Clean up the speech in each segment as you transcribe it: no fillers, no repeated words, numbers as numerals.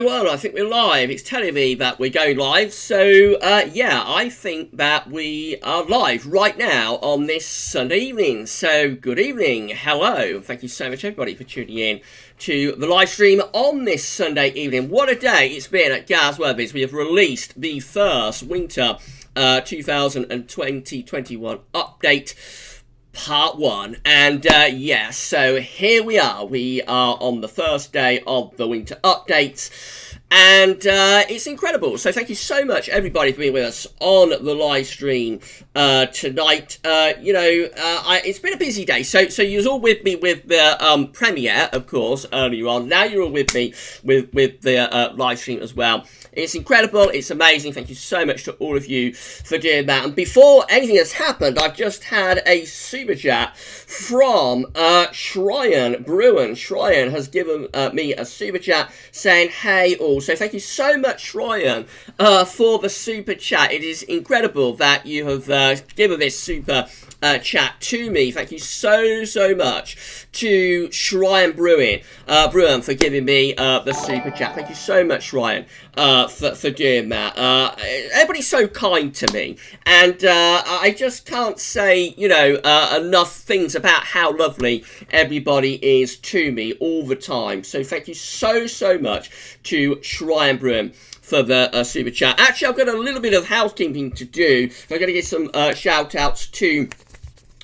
Well, I think we're live. It's telling me that we're going live. So, yeah, I think that we are live right now on this Sunday evening. So, good evening. Hello. Thank you so much, everybody, for tuning in to the live stream on this Sunday evening. What a day it's been at GavsWeatherVids. We have released the first winter 2020-21 update. Part 1, and yeah, so here we are on the first day of the winter updates, and it's incredible. So thank you so much, everybody, for being with us on the live stream tonight. It's been a busy day, so you was all with me with the premiere, of course, earlier on. Now you're all with me with the live stream as well. It's incredible. It's amazing. Thank you so much to all of you for doing that. And before anything has happened, I've just had a super chat from Shryan Bruin. Shryan has given me a super chat saying, hey all. So thank you so much, Shryan, for the super chat. It is incredible that you have given this super chat to me. Thank you so much to Shryan Bruin for giving me the super chat. Thank you so much, Shryan, for doing that. Everybody's so kind to me, and I just can't say, enough things about how lovely everybody is to me all the time. So thank you so much to Shryan Bruin for the super chat. Actually, I've got a little bit of housekeeping to do. So I'm going to give some shout outs to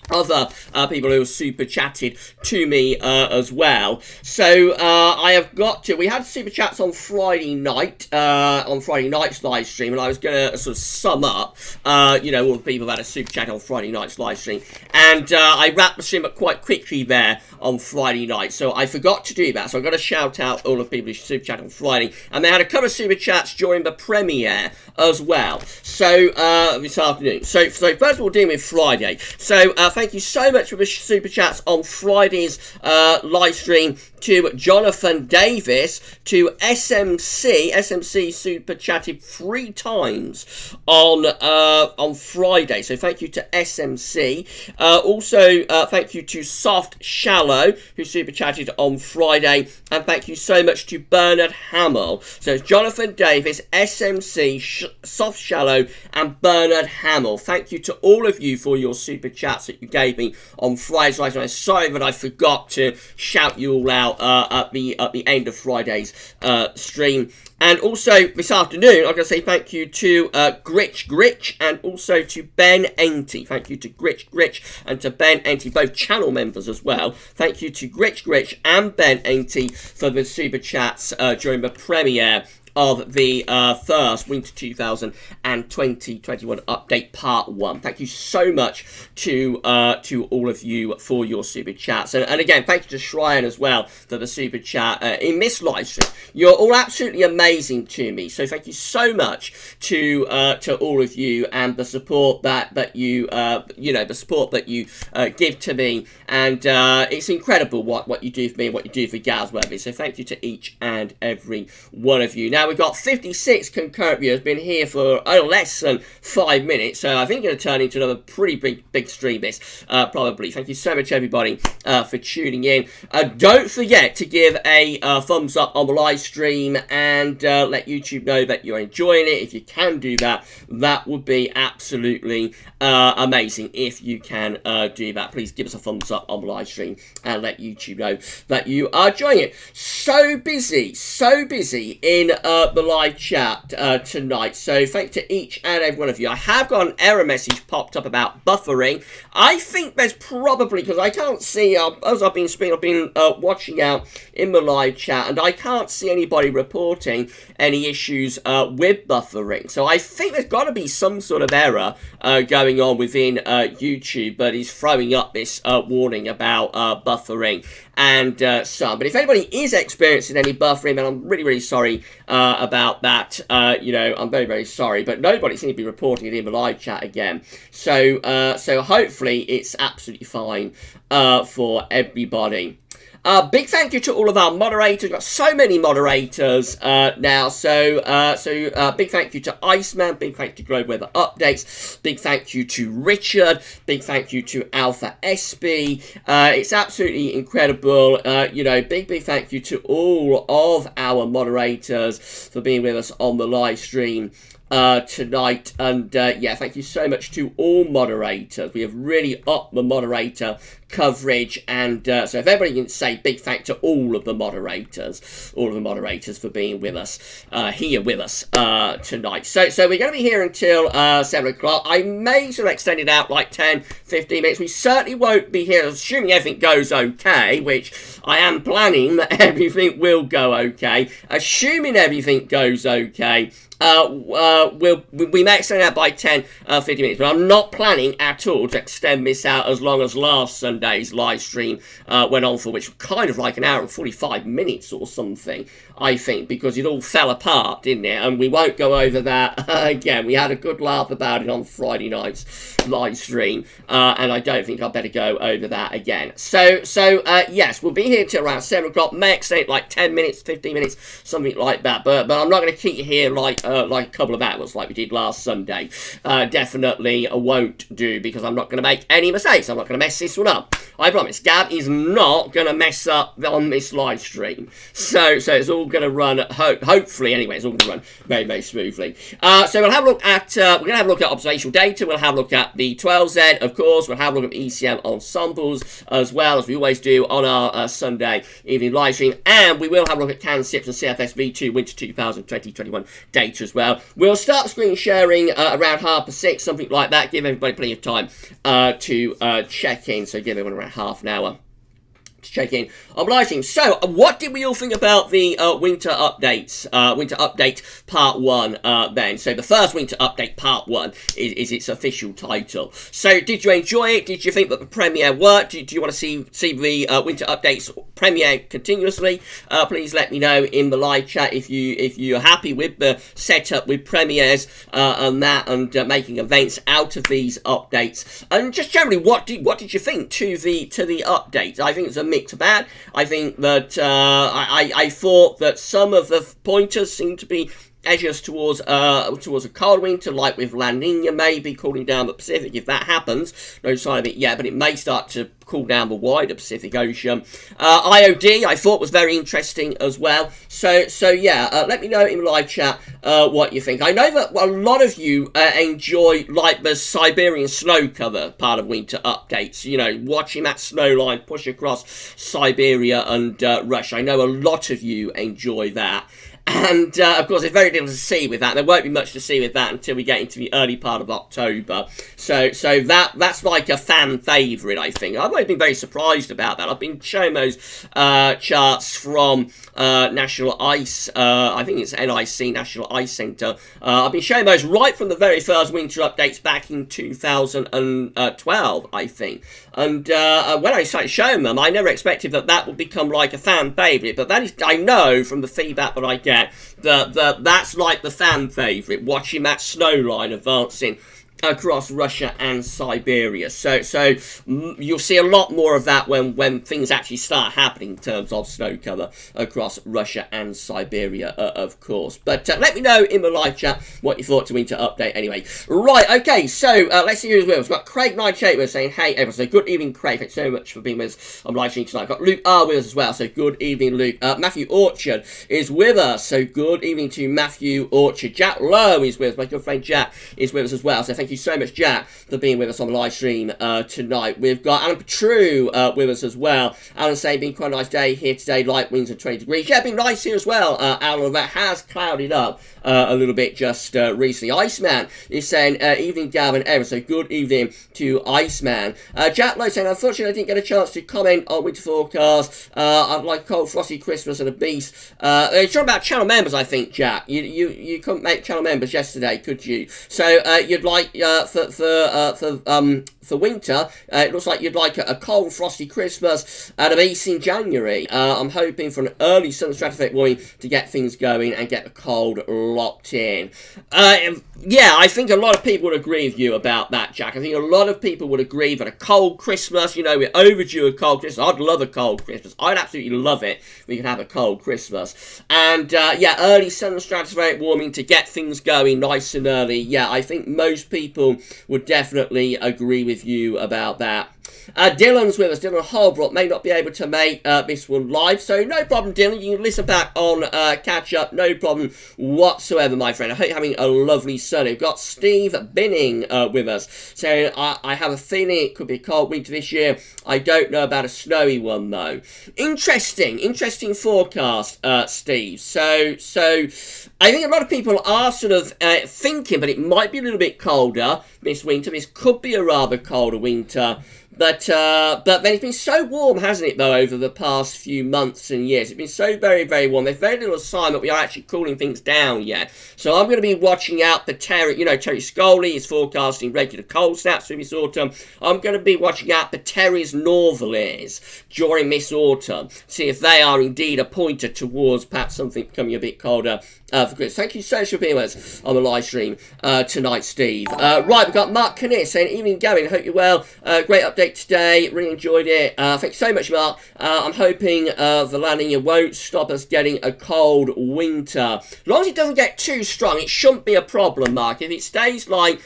other people who have super chatted to me as well. So I have got to. We had super chats on Friday night, on Friday night's live stream, and I was going to sort of sum up, all the people that had a super chat on Friday night's live stream, and I wrapped the stream up quite quickly there on Friday night. So I forgot to do that. So I've got to shout out all the people who super chat on Friday, and they had a couple of super chats during the premiere as well. So this afternoon. So first of all, dealing with Friday. So thank you so much for the super chats on Friday's live stream to Jonathan Davis, to SMC. SMC super chatted 3 times on Friday. So thank you to SMC. Also, thank you to Soft Shallow, who super chatted on Friday. And thank you so much to Bernard Hamill. So it's Jonathan Davis, SMC, Soft Shallow, and Bernard Hamill. Thank you to all of you for your super chats that you gave me on Friday's live stream. I'm sorry that I forgot to shout you all out at the end of Friday's stream. And also this afternoon, I'm going to say thank you to Gritch and also to Ben Enty. Thank you to Gritch and to Ben Enty, both channel members as well. Thank you to Gritch and Ben Enty for the super chats during the premiere of the first Winter 2020-21 update part 1. Thank you so much to all of you for your super chats, and again, thank you to Shryan as well for the super chat in this live stream. You're all absolutely amazing to me, so thank you so much to all of you and the support that you the support that you give to me, and it's incredible what you do for me and what you do for GavsWeatherVids. So thank you to each and every one of you. Now we've got 56 concurrent viewers, been here for less than 5 minutes, so I think it's going to turn into another pretty big stream this, probably. Thank you so much, everybody, for tuning in. Don't forget to give a thumbs up on the live stream and let YouTube know that you're enjoying it. If you can do that, that would be absolutely amazing. If you can do that, please give us a thumbs up on the live stream and let YouTube know that you are enjoying it. So busy in the live chat tonight, so thanks to each and every one of you. I have got an error message popped up about buffering. I think there's probably, because I can't see, as I've been watching out in the live chat, and I can't see anybody reporting any issues with buffering, so I think there's got to be some sort of error going on within YouTube, but he's throwing up this warning about buffering and some. But if anybody is experiencing any buffering, then I'm really sorry about that. I'm very sorry, but nobody seems to be reporting it in the live chat again. So hopefully it's absolutely fine for everybody. Big thank you to all of our moderators. We've got so many moderators now. So big thank you to Iceman. Big thank you to Global Weather Updates. Big thank you to Richard. Big thank you to Alpha SB. It's absolutely incredible. Big thank you to all of our moderators for being with us on the live stream tonight. And thank you so much to all moderators. We have really upped the moderator coverage, and so if everybody can say big thank to all of the moderators for being with us here with us tonight. So we're going to be here until 7 o'clock. I may sort of extend it out like 10-15 minutes. We certainly won't be here, assuming everything goes okay, which I am planning that everything will go okay. Assuming everything goes okay, we may extend it out by 10-15 minutes, but I'm not planning at all to extend this out as long as last Sunday's live stream went on for, which was kind of like an hour and 45 minutes or something, I think, because it all fell apart, didn't it? And we won't go over that again. We had a good laugh about it on Friday night's live stream, and I don't think I'd better go over that again. So yes, we'll be here till around 7 o'clock. May extend it like 10 minutes, 15 minutes, something like that, but I'm not going to keep you here like a couple of hours like we did last Sunday. Definitely won't do, because I'm not going to make any mistakes. I'm not going to mess this one up. I promise. Gav is not going to mess up on this live stream. So it's all going to run, hopefully anyway, it's all going to run very, very smoothly. So we'll have a look at, we're going to have a look at observational data. We'll have a look at the 12Z, of course. We'll have a look at ECM ensembles as well, as we always do on our Sunday evening live stream. And we will have a look at CANSIPS and CFS V2 Winter 2020-21 data as well. We'll start screen sharing around 6:30, something like that. Give everybody plenty of time to check in. So give everyone around half an hour to check in on live stream. So, what did we all think about the winter updates? Winter update part 1 then. So, the first winter update part 1 is its official title. So, did you enjoy it? Did you think that the premiere worked? Do you want to see the winter updates premiere continuously? Please let me know in the live chat if you're happy with the setup with premieres and that, and making events out of these updates. And just generally, what did you think to the updates? I think it's a mixed bag. I think that I thought that some of the pointers seem to be edges towards a cold winter, like with La Nina maybe cooling down the Pacific. If that happens, no sign of it yet, but it may start to cool down the wider Pacific Ocean. IOD I thought was very interesting as well. So yeah, let me know in the live chat what you think. I know that a lot of you enjoy like the Siberian snow cover part of winter updates. You know, watching that snow line push across Siberia and Russia. I know a lot of you enjoy that. And, of course, there's very little to see with that. There won't be much to see with that until we get into the early part of October. So that's like a fan favourite, I think. I've always been very surprised about that. I've been showing those charts from National Ice, I think it's NIC, National Ice Centre. I've been showing those right from the very first winter updates back in 2012, I think. And when I started showing them, I never expected that would become like a fan favourite. But that is, I know from the feedback that I get, that's like the fan favourite, watching that snow line advancing across Russia and Siberia. So you'll see a lot more of that when things actually start happening in terms of snow cover across Russia and Siberia, of course. But let me know in the live chat what you thought to winter update anyway. Right, okay, so let's see who's with us. We've got Craig98 saying, hey everyone, so good evening Craig, thanks so much for being with us on live stream tonight. We've got Luke R with us as well, so good evening Luke. Matthew Orchard is with us, so good evening to Matthew Orchard. Jack Lowe is with us, my good friend Jack is with us as well, so thank you so much, Jack, for being with us on the live stream tonight. We've got Alan Petru with us as well. Alan saying, been quite a nice day here today, light winds of 20 degrees. Yeah, been nice here as well, Alan. That has clouded up a little bit just recently. Iceman is saying, evening, Gavin, Evan. So good evening to Iceman. Jack Lowe saying, unfortunately, I didn't get a chance to comment on winter forecast. I'd like a cold, frosty Christmas and a beast. You're talking about channel members, I think, Jack. You couldn't make channel members yesterday, could you? So you'd like for winter, it looks like you'd like a cold, frosty Christmas and a base in January. I'm hoping for an early southern stratospheric warming to get things going and get the cold locked in. Yeah, I think a lot of people would agree with you about that, Jack. I think a lot of people would agree that a cold Christmas, you know, we're overdue a cold Christmas. I'd love a cold Christmas. I'd absolutely love it if we could have a cold Christmas. And, yeah, early southern stratospheric warming to get things going nice and early. Yeah, I think most people would definitely agree with you about that. Dylan's with us. Dylan Holbrook may not be able to make this one live, so no problem, Dylan. You can listen back on catch up, no problem whatsoever, my friend. I hope you're having a lovely Sunday. We've got Steve Binning with us, so I have a feeling it could be a cold winter this year. I don't know about a snowy one though. Interesting forecast, Steve. So I think a lot of people are sort of thinking, but it might be a little bit colder this winter. This could be a rather colder winter. But then it's been so warm, hasn't it, though, over the past few months and years. It's been so very, very warm. There's very little sign that we are actually cooling things down yet. So I'm going to be watching out for Terry. You know, Terry Scully is forecasting regular cold snaps through this autumn. I'm going to be watching out for Terry's northerlies during this autumn. See if they are indeed a pointer towards perhaps something becoming a bit colder for Christmas. Thank you so much for being with us on the live stream tonight, Steve. Right, we've got Mark Kinnis saying, evening going, hope you're well. Great update today, really enjoyed it. Thanks so much, Mark. I'm hoping the La Nina won't stop us getting a cold winter. As long as it doesn't get too strong, it shouldn't be a problem, Mark. If it stays like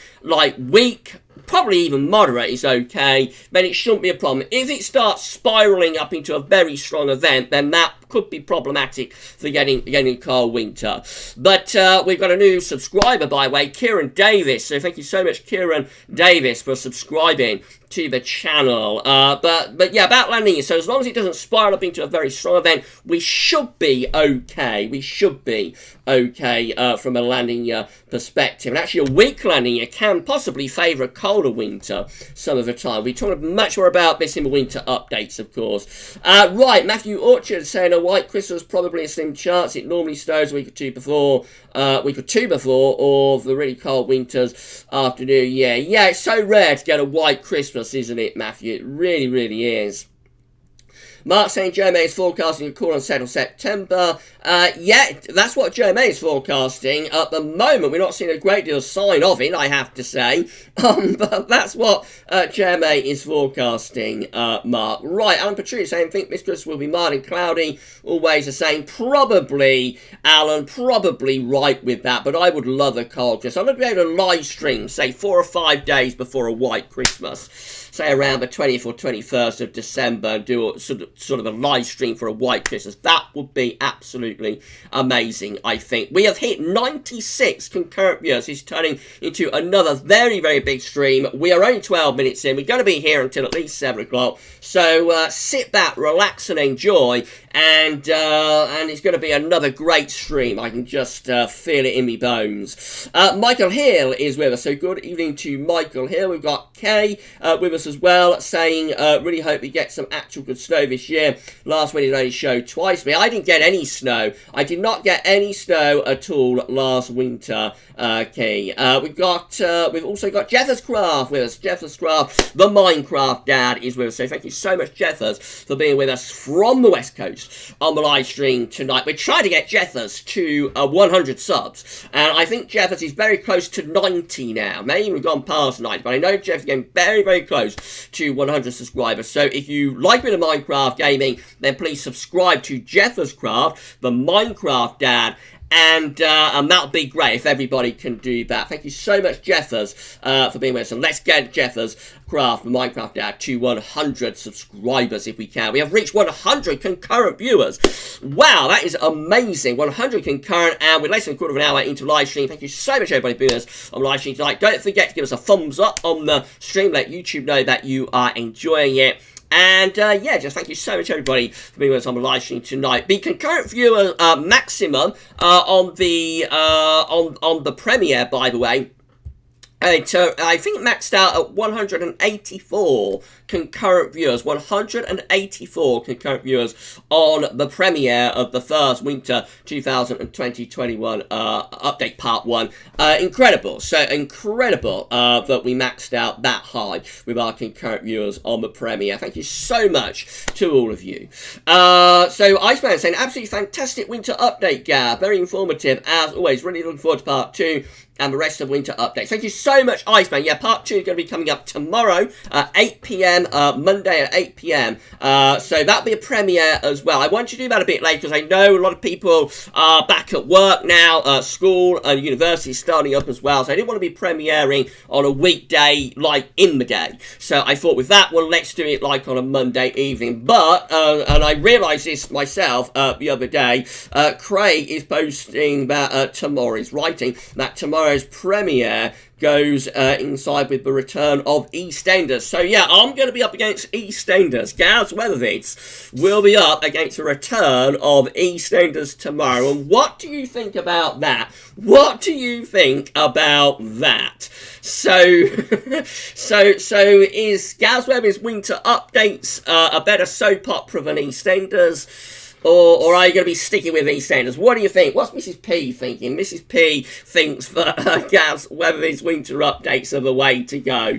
weak, probably even moderate is okay, then it shouldn't be a problem. If it starts spiraling up into a very strong event, then that could be problematic for getting a cold winter. But we've got a new subscriber, by the way, Kieran Davis. So thank you so much, Kieran Davis, for subscribing to the channel. But yeah, about La Nina. So as long as it doesn't spiral up into a very strong event, we should be okay. We should be okay from a La Nina perspective. And actually, a weak La Nina can possibly favour a colder winter some of the time. We talk much more about this in the winter updates, of course. Right, Matthew Orchard saying a white Christmas probably a slim chance. It normally snows a week or two before, or the really cold winters after New Year. Yeah, it's so rare to get a white Christmas, isn't it, Matthew? It really, really is. Mark saying Joe May is forecasting a cool and settled September. Yeah, that's what Joe May is forecasting. At the moment, we're not seeing a great deal of sign of it, I have to say. But that's what Joe May is forecasting, Mark. Right, Alan Petrucci saying, think this Christmas will be mild and cloudy. Always the same. Probably, Alan, probably right with that. But I would love a cold Christmas. I'm going to be able to live stream, say, 4 or 5 days before a white Christmas. Say around the 20th or 21st of December, and do sort of a live stream for a white Christmas. That would be absolutely amazing, I think. We have hit 96 concurrent viewers. It's turning into another very, very big stream. We are only 12 minutes in. We're going to be here until at least 7 o'clock. So sit back, relax and enjoy. And it's going to be another great stream. I can just feel it in my bones. Michael Hill is with us. So good evening to Michael Hill. We've got Kay with us as well, saying really hope we get some actual good snow this year. Last winter only showed twice. I didn't get any snow. I did not get any snow at all last winter, Kay. We've also got Jeffers Craft with us. Jeffers Craft, the Minecraft dad, is with us. So thank you so much, Jeffers, for being with us from the West Coast on the live stream tonight. We're trying to get Jeffers to 100 subs, and I think Jeffers is very close to 90 now. Maybe we've gone past 90, but I know Jeffers is getting very, very close to 100 subscribers. So if you like a bit of Minecraft gaming, then please subscribe to Jeffers Craft, the Minecraft dad, and that would be great if everybody can do that. Thank you so much, Jeffers, for being with us. And let's get Jeffers Craft, the Minecraft dad, to 100 subscribers if we can. We have reached 100 concurrent viewers. Wow, that is amazing. 100 concurrent, and we're less than a quarter of an hour into live stream. Thank you so much, everybody, for being with us on live stream tonight. Don't forget to give us a thumbs up on the stream. Let YouTube know that you are enjoying it. And yeah, just thank you so much, everybody, for being with us on the live stream tonight. The concurrent viewer maximum on the premiere, by the way, I think it maxed out at 184 concurrent viewers. 184 concurrent viewers on the premiere of the first Winter 2020-21 update part 1. Incredible. So incredible that we maxed out that high with our concurrent viewers on the premiere. Thank you so much to all of you. So Iceman saying, absolutely fantastic Winter update, Gav. Very informative as always. Really looking forward to part 2. And the rest of Winter updates. Thank you so much, Iceman. Yeah, part 2 is going to be coming up tomorrow at 8 p.m, Monday at 8 p.m. So that'll be a premiere as well. I want you to do that a bit later because I know a lot of people are back at work now, school and university starting up as well. So I didn't want to be premiering on a weekday, like in the day. So I thought with that, well, let's do it like on a Monday evening. But, and I realised this myself the other day, Craig is posting that tomorrow, he's writing that tomorrow's premiere goes inside with the return of EastEnders. So yeah, I'm going to be up against EastEnders. GavsWeatherVids will be up against the return of EastEnders tomorrow. And what do you think about that? What do you think about that? So, is GavsWeatherVids Winter Updates a better soap opera than EastEnders? Or are you going to be sticking with EastEnders? What do you think? What's Mrs. P thinking? Mrs. P thinks that GavsWeatherVids Winter Updates are the way to go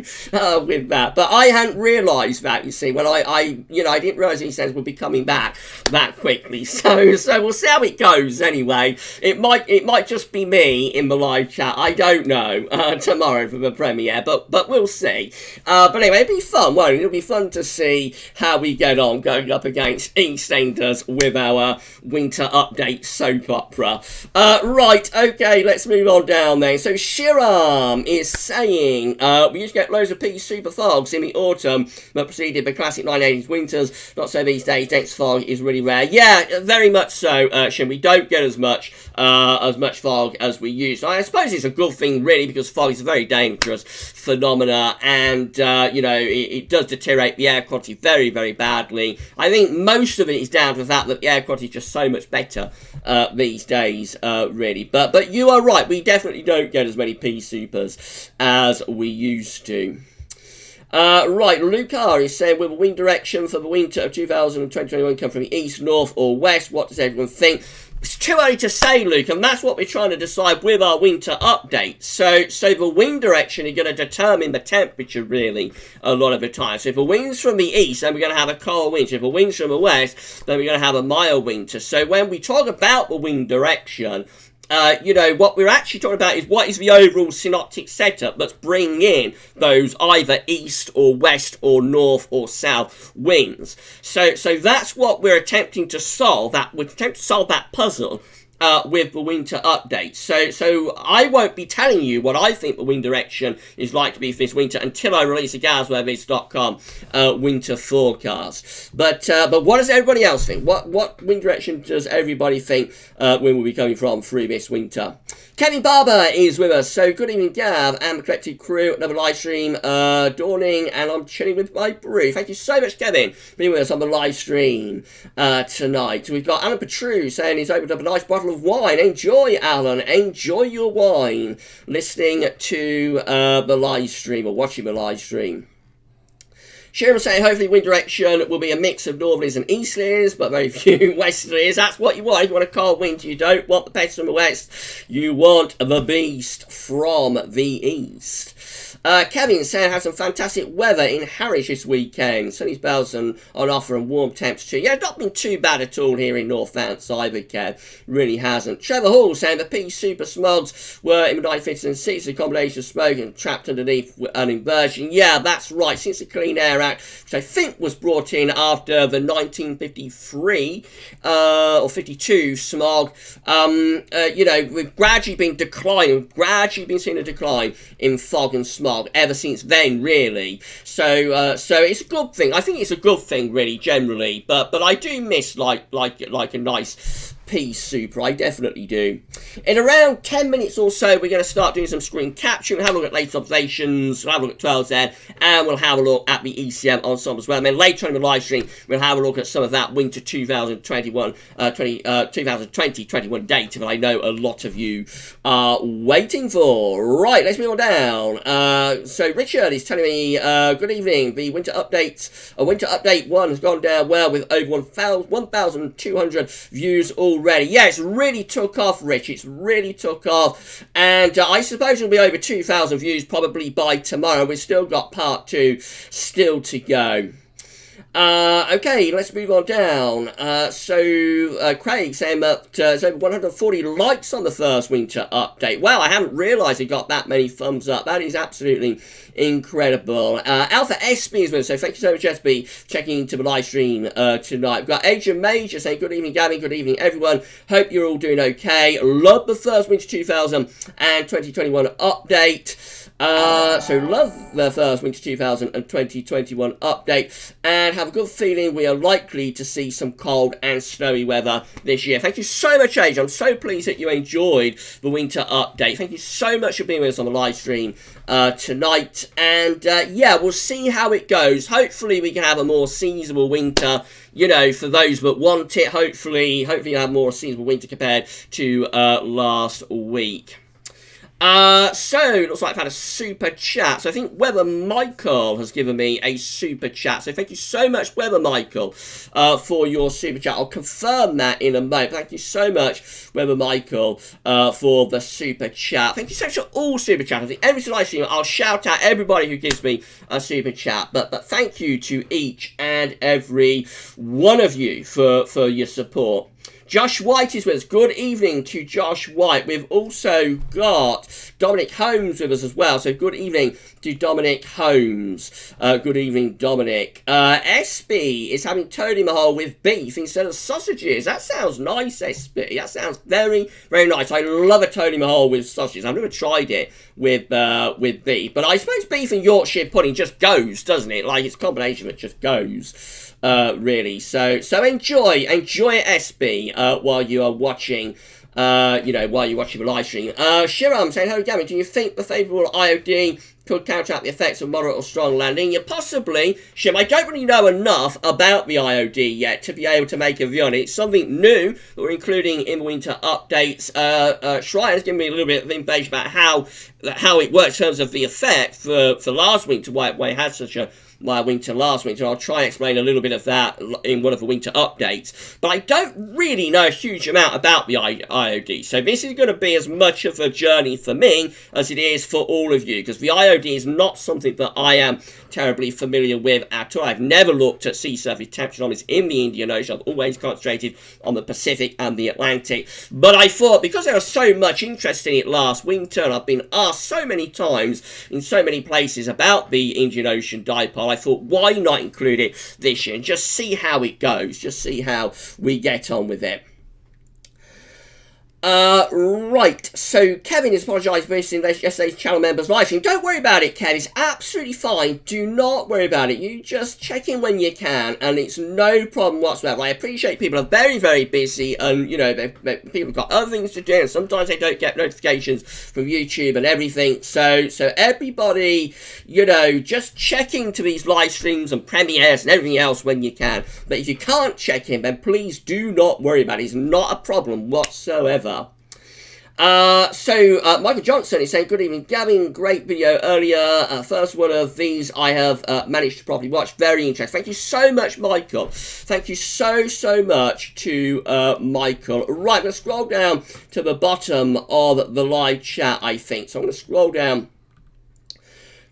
with that. But I hadn't realised that, you see, when I didn't realise EastEnders would be coming back that quickly. So we'll see how it goes anyway. It might just be me in the live chat. I don't know tomorrow for the premiere, but we'll see. But anyway, it'll be fun, won't it? It'll be fun to see how we get on going up against EastEnders with our Winter Update soap opera. Right, okay, let's move on down then. So Shiram is saying, we used to get loads of P super fogs in the autumn that preceded the classic 1980s winters. Not so these days. Next fog is really rare. Yeah, very much so, Shim. We don't get as much fog as we used to. I suppose it's a good thing, really, because fog is a very dangerous phenomena, and it does deteriorate the air quality very, very badly. I think most of it is down to the fact that the air quality is just so much better these days, really. But you are right, we definitely don't get as many P supers as we used to. Right, Luke R is saying, will the wind direction for the winter of 2021 come from the east, north or west? What does everyone think? It's too early to say, Luke, and that's what we're trying to decide with our winter updates. So the wind direction is going to determine the temperature, really, a lot of the time. So if the wind's from the east, then we're going to have a cold winter. If the wind's from the west, then we're going to have a mild winter. So when we talk about the wind direction, what we're actually talking about is what is the overall synoptic setup that's bringing in those either east or west or north or south winds. So that's what we're attempting to solve. We're attempting to solve that puzzle with the winter update. So I won't be telling you what I think the wind direction is like to be for this winter until I release a GavsWeatherVids.com winter forecast. But what does everybody else think? What wind direction does everybody think when we'll be coming from through this winter? Kevin Barber is with us. So good evening, Gav and the collective crew. Another live stream dawning, and I'm chilling with my brew. Thank you so much, Kevin, for being with us on the live stream tonight. We've got Alan Petru saying he's opened up a nice bottle of wine. Enjoy, Alan. Enjoy your wine. Listening to the live stream or watching the live stream. Sharon saying, hopefully wind direction will be a mix of northerlies and easterlies, but very few westerlies. That's what you want. You want a cold wind. You don't want the pest from the west. You want the beast from the east. Kevin saying, had some fantastic weather in Harwich this weekend. Sunny spells on offer and warm temps too. Yeah, not been too bad at all here in North Vance either, Kev. Really hasn't. Trevor Hall saying the P super smogs were in the 1950s and 60s, a combination of smoke and trapped underneath an inversion. Yeah, that's right. Since the Clean Air Act, which I think was brought in after the 1953 or 52 smog, we've gradually been seeing a decline in fog and smog ever since then, really. So it's a good thing. I think it's a good thing, really, generally. But I do miss like a nice piece, Super. I definitely do. In around 10 minutes or so, we're going to start doing some screen capture. We'll have a look at latest observations, we'll have a look at 12Z, and we'll have a look at the ECM ensemble as well. And then later on in the live stream, we'll have a look at some of that winter 2020-21 data that I know a lot of you are waiting for. Right, let's move on down. So Richard is telling me, good evening, the winter update 1 has gone down well with over 1,200 views already. Yeah, it's really took off, Rich. It's really took off. And I suppose it'll be over 2,000 views probably by tomorrow. We've still got part 2 still to go. Okay, let's move on down. Craig saying that there's over 140 likes on the first winter update. Wow, I haven't realised it got that many thumbs up. That is absolutely incredible. Alpha SB is with us, so thank you so much, SB, checking into the live stream tonight. We've got Agent Major saying, good evening, Gavin, good evening, everyone. Hope you're all doing okay. Love the first winter 2021 update. So love the first winter 2021 update, and have a good feeling we are likely to see some cold and snowy weather this year. Thank you so much, Age. I'm so pleased that you enjoyed the winter update. Thank you so much for being with us on the live stream tonight. And yeah, we'll see how it goes. Hopefully we can have a more seasonable winter, you know, for those that want it. Hopefully you'll have more seasonable winter compared to last week. So, looks like I've had a super chat. So I think Weather Michael has given me a super chat. So thank you so much, Weather Michael, for your super chat. I'll confirm that in a moment. Thank you so much, Weather Michael, for the super chat. Thank you so much for all super chatters. Every single live stream, I'll shout out everybody who gives me a super chat. But thank you to each and every one of you for your support. Josh White is with us. Good evening to Josh White. We've also got Dominic Holmes with us as well. So good evening to Dominic Holmes. Good evening, Dominic. SB is having Tony Mahal with beef instead of sausages. That sounds nice, SB. That sounds very, very nice. I love a Tony Mahal with sausages. I've never tried it with beef. But I suppose beef and Yorkshire pudding just goes, doesn't it? Like, it's a combination that just goes. Really, so enjoy it, SB, while you are watching, while you're watching the live stream. Shiram saying, hello, Gavin, do you think the favourable IOD could counteract the effects of moderate or strong landing? Yeah, possibly, Shim. I don't really know enough about the IOD yet to be able to make a view on it. It's something new that we're including in the winter updates. Schreier has given me a little bit of information about how it works in terms of the effect for last winter, why it had such a winter last winter. I'll try and explain a little bit of that in one of the winter updates. But I don't really know a huge amount about the IOD. So this is going to be as much of a journey for me as it is for all of you, because the IOD is not something that I am terribly familiar with at all. I've never looked at sea surface temperature anomalies in the Indian Ocean. I've always concentrated on the Pacific and the Atlantic. But I thought, because there was so much interest in it last winter, and I've been asked so many times in so many places about the Indian Ocean dipole, I thought, why not include it this year and just see how it goes, just see how we get on with it. Right, so Kevin has apologised for missing yesterday's channel members live stream. Don't worry about it, Kev, it's absolutely fine. Do not worry about it. You just check in when you can, and it's no problem whatsoever. I appreciate people are very, very busy, and, you know, people have got other things to do, and sometimes they don't get notifications from YouTube and everything. So everybody, you know, just check into these live streams and premieres and everything else when you can. But if you can't check in, then please do not worry about it. It's not a problem whatsoever. Michael Johnson is saying, good evening, Gavin, great video earlier, first one of these I have managed to properly watch, very interesting. Thank you so much, Michael. Thank you so much to Michael. Right, I'm going to scroll down to the bottom of the live chat, I think. So I'm going to scroll down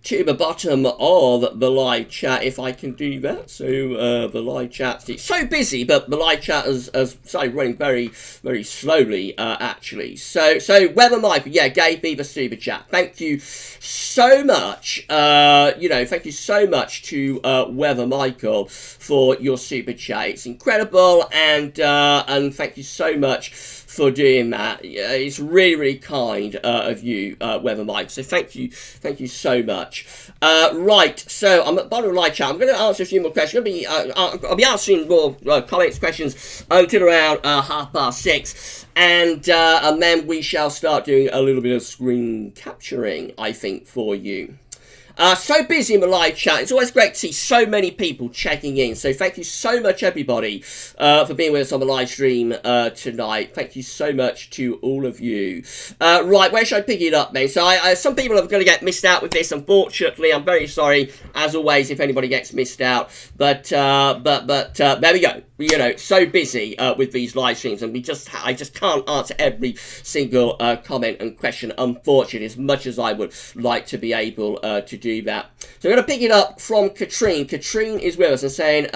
to the bottom of the live chat, if I can do that. So the live chat, it's so busy, but the live chat has started running very, very slowly, actually. So Weather Michael, yeah, gave me the super chat. Thank you so much. Thank you so much to Weather Michael for your super chat. It's incredible, and thank you so much for doing that. It's really, really kind of you, Weather Mike. So thank you so much. Right, so I'm at the bottom of the live chat. I'm going to answer a few more questions. I'll be answering more comments, questions until around 6:30, and then we shall start doing a little bit of screen capturing, I think, for you. So busy in the live chat. It's always great to see so many people checking in. So thank you so much, everybody, for being with us on the live stream tonight. Thank you so much to all of you. Right, where should I pick it up, then? So some people are going to get missed out with this, unfortunately. I'm very sorry, as always, if anybody gets missed out. But there we go. You know, so busy with these live streams, and I just can't answer every single comment and question, unfortunately, as much as I would like to be able to do that. So I'm going to pick it up from Katrine. Katrine is with us and saying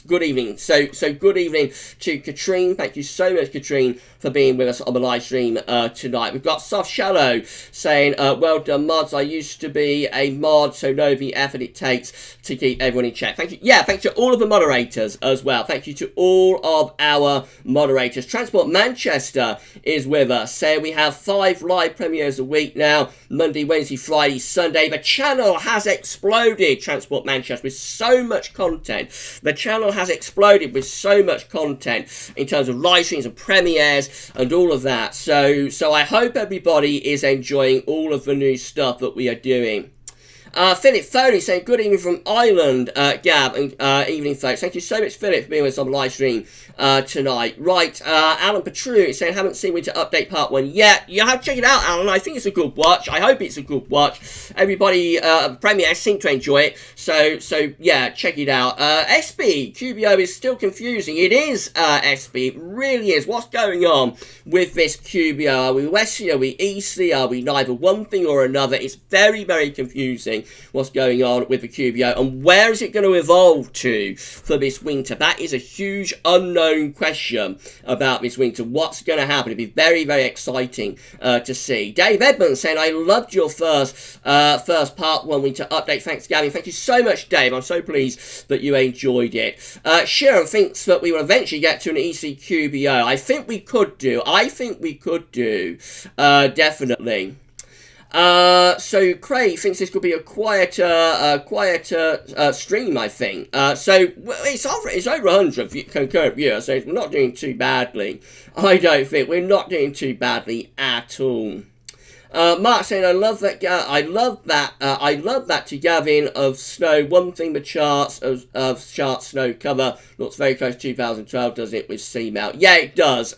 good evening. So good evening to Katrine. Thank you so much, Katrine, for being with us on the live stream tonight. We've got Soft Shallow saying, well done, mods. I used to be a mod, so know the effort it takes to keep everyone in check. Thank you. Yeah, thanks to all of the moderators as well. Thank you to all of our moderators. Transport Manchester is with us, saying we have 5 live premieres a week now, Monday, Wednesday, Friday, Sunday. The channel has exploded, Transport Manchester, with so much content. The channel has exploded with so much content in terms of live streams and premieres and all of that. So I hope everybody is enjoying all of the new stuff that we are doing. Philip Foley saying, good evening from Ireland, Gav, and evening, folks. Thank you so much, Philip, for being with us on the live stream tonight. Right, Alan Petru is saying, haven't seen Winter Update Part 1 yet. You have to check it out, Alan. I think it's a good watch. I hope it's a good watch. Everybody, premiere seem to enjoy it. So yeah, check it out. SB, QBO is still confusing. It is, SB. It really is. What's going on with this QBO? Are we Westie? Are we Eastie? Are we neither one thing or another? It's very, very confusing what's going on with the QBO, and where is it going to evolve to for this winter? That is a huge unknown question about this winter. What's going to happen? It'll be very, very exciting to see. Dave Edmonds saying, I loved your first part 1 winter update. Thanks, Gavin. Thank you so much, Dave. I'm so pleased that you enjoyed it. Sharon thinks that we will eventually get to an EC QBO. I think we could do. Definitely. So Craig thinks this could be a quieter stream, I think. So it's over 100 concurrent viewers, so we're not doing too badly. I don't think we're not doing too badly at all. Mark saying, I love that to Gavin of snow. One thing, the charts of chart snow cover looks very close to 2012, doesn't it, with Seamount? Yeah, it does.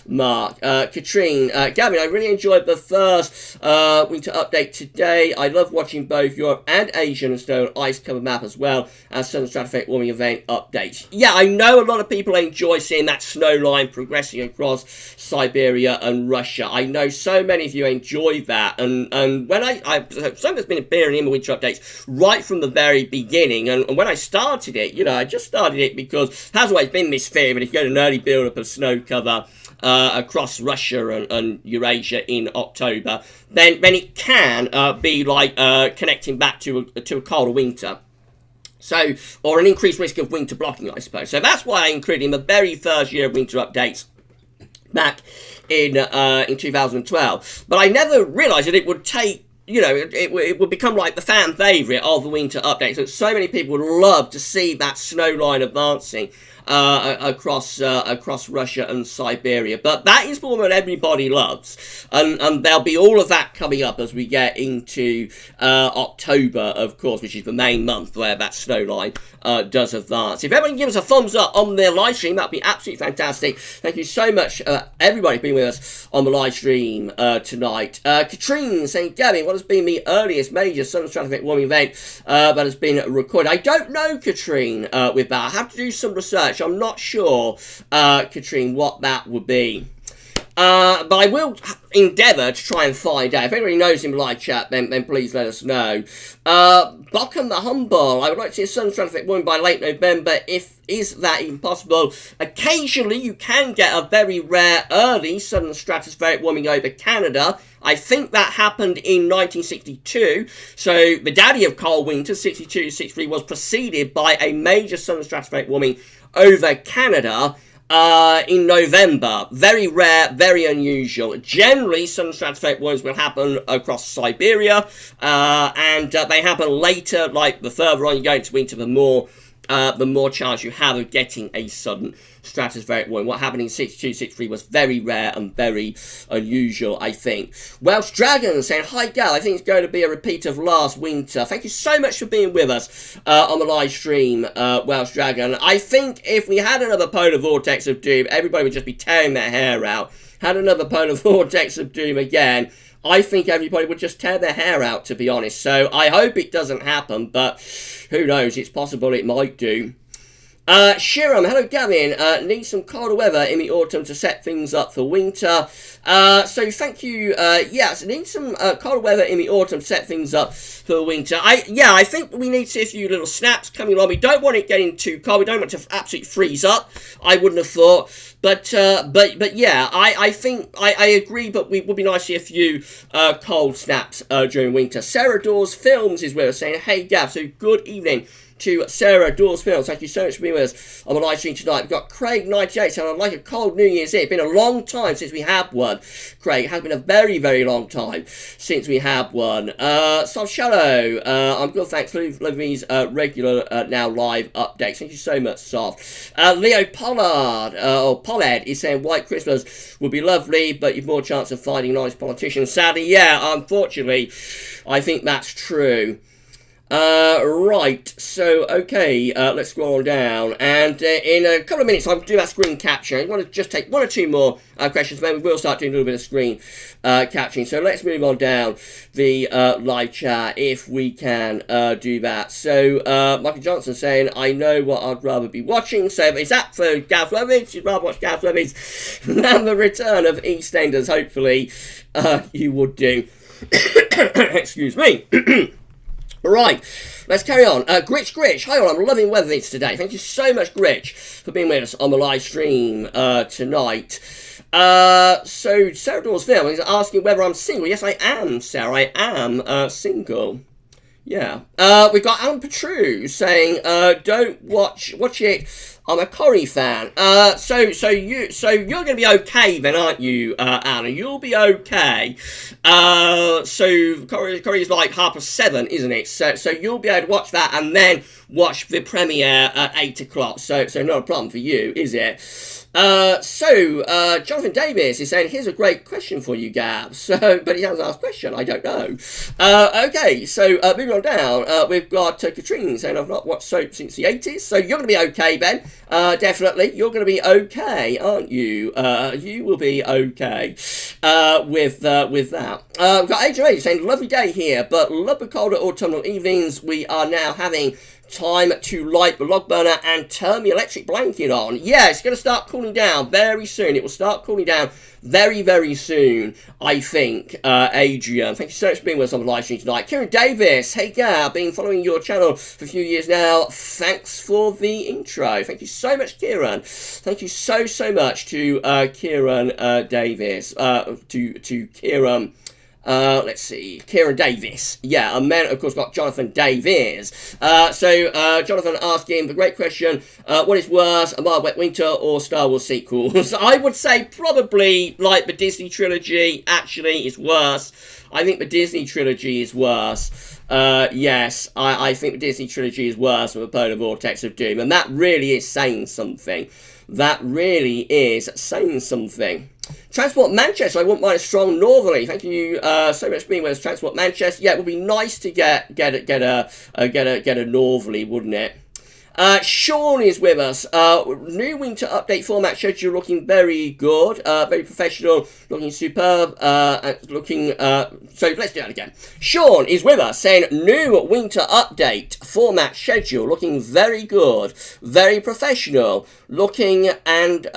Mark. Katrine, Gavin, I really enjoyed the first winter update today. I love watching both Europe and Asian and snow and ice cover map as well as Southern Stratospheric warming event updates. Yeah, I know a lot of people enjoy seeing that snow line progressing across Siberia and Russia. I know so many of you enjoy that, and when something that's been appearing in the winter updates right from the very beginning, and when I started it, you know, I just started it because there has always been this fear that if you get an early build-up of snow cover across Russia and Eurasia in October, then it can be like connecting back to a colder winter. So, or an increased risk of winter blocking, I suppose. So that's why I included in the very first year of winter updates back in 2012, but I never realised that it would take, you know, it would become like the fan favourite of the winter updates. So many people would love to see that snow line advancing across Russia and Siberia. But that is one that everybody loves, and there'll be all of that coming up as we get into October, of course, which is the main month where that snow line does advance. If everyone gives us a thumbs up on their live stream, that'd be absolutely fantastic. Thank you so much, everybody, for being with us on the live stream tonight. Katrine saying, Gavin, what has been the earliest major Southern Stratospheric warming event that has been recorded? I don't know, Katrine, with that. I have to do some research. I'm not sure, Katrine, what that would be. But I will endeavour to try and find out. If anybody knows in the live chat, then please let us know. Buckham the Humble, I would like to see a Southern Stratospheric warming by late November. Is that even possible? Occasionally, you can get a very rare early Southern Stratospheric warming over Canada. I think that happened in 1962. So the daddy of cold winter, 62-63, was preceded by a major Southern Stratospheric warming over Canada. in November. Very rare, very unusual. Generally, some stratospheric warmings will happen across Siberia, and they happen later, like the further on you go into winter, the more chance you have of getting a sudden stratospheric warming. What happened in 62, 63 was very rare and very unusual, I think. Welsh Dragon saying, hi Gal, I think it's going to be a repeat of last winter. Thank you so much for being with us on the live stream, Welsh Dragon. I think if we had another polar vortex of doom, everybody would just be tearing their hair out. Had another polar vortex of doom again, I think everybody would just tear their hair out, to be honest. So I hope it doesn't happen, but who knows? It's possible it might do. Shiram, hello Gavin, need some colder weather in the autumn to set things up for winter. So thank you, yes, need some colder weather in the autumn to set things up for winter. I think we need to see a few little snaps coming along. We don't want it getting too cold. We don't want it to absolutely freeze up, I wouldn't have thought. But yeah, I think, I agree, but it would be nice to see a few cold snaps during winter. Sarah Dawes Films is with us saying, hey Gav, so good evening to Sarah Dawes Films. Thank you so much for being with us on the live stream tonight. We've got Craig98 saying, I'd like a cold New Year's Eve. It's been a long time since we had one. Craig, it has been a very, very long time since we had one. Soft Shadow, I'm good, thanks. Lovely's regular now live updates. Thank you so much, Soft. Leo Pollard is saying, White Christmas would be lovely, but you've more chance of finding nice politicians. Sadly, yeah, unfortunately, I think that's true. Right, so, okay, let's scroll on down, and in a couple of minutes I'll do that screen capture. I want to just take one or two more questions, then we will start doing a little bit of screen capturing. So let's move on down the live chat, if we can do that. So, Michael Johnson saying, I know what I'd rather be watching. So, is that for GavsWeatherVids? You'd rather watch GavsWeatherVids than the return of EastEnders, hopefully you would do. Excuse me. Right, let's carry on. Gritch, hi all, I'm loving WeatherVids today. Thank you so much, Gritch, for being with us on the live stream tonight. So, Sarah Dawes Film is asking whether I'm single. Yes, I am, Sarah, I am single. Yeah. We've got Alan Petru saying, don't watch it. I'm a Corrie fan. So you're going to be okay then, aren't you, Alan? You'll be okay. So Corrie's like 7:30, isn't it? So you'll be able to watch that and then watch the premiere at 8 o'clock. So not a problem for you, is it? Jonathan Davis is saying, here's a great question for you, Gav. But he hasn't asked a question, I don't know. Okay, so moving on down, we've got Katrine saying, I've not watched soap since the 80s. So you're going to be okay, Ben. Definitely, you're going to be okay, aren't you? You will be okay with that. We've got Agent A saying, lovely day here, but love the colder autumnal evenings. We are now having time to light the log burner and turn the electric blanket on. Yeah, it's going to start cooling down very soon. It will start cooling down very, very soon, I think, Adrian. Thank you so much for being with us on the live stream tonight. Kieran Davis, hey Gab, been following your channel for a few years now. Thanks for the intro. Thank you so much, Kieran. Thank you so much to Kieran Davis, to Kieran. Let's see, Kieran Davis. Yeah, and then, of course, got Jonathan Davies. Jonathan asking the great question, what is worse, A Mild Wet Winter or Star Wars sequels? I would say probably, like, the Disney trilogy actually is worse. I think the Disney trilogy is worse. Yes, I think the Disney trilogy is worse than the Polar Vortex of Doom, and that really is saying something. That really is saying something. Transport Manchester, I wouldn't mind a strong northerly. Thank you so much for being with us, Transport Manchester. Yeah, it would be nice to get a northerly, wouldn't it? Sean is with us. New winter update format schedule looking very good, very professional, looking superb, so let's do that again. Sean is with us saying new winter update format schedule looking very good, very professional looking and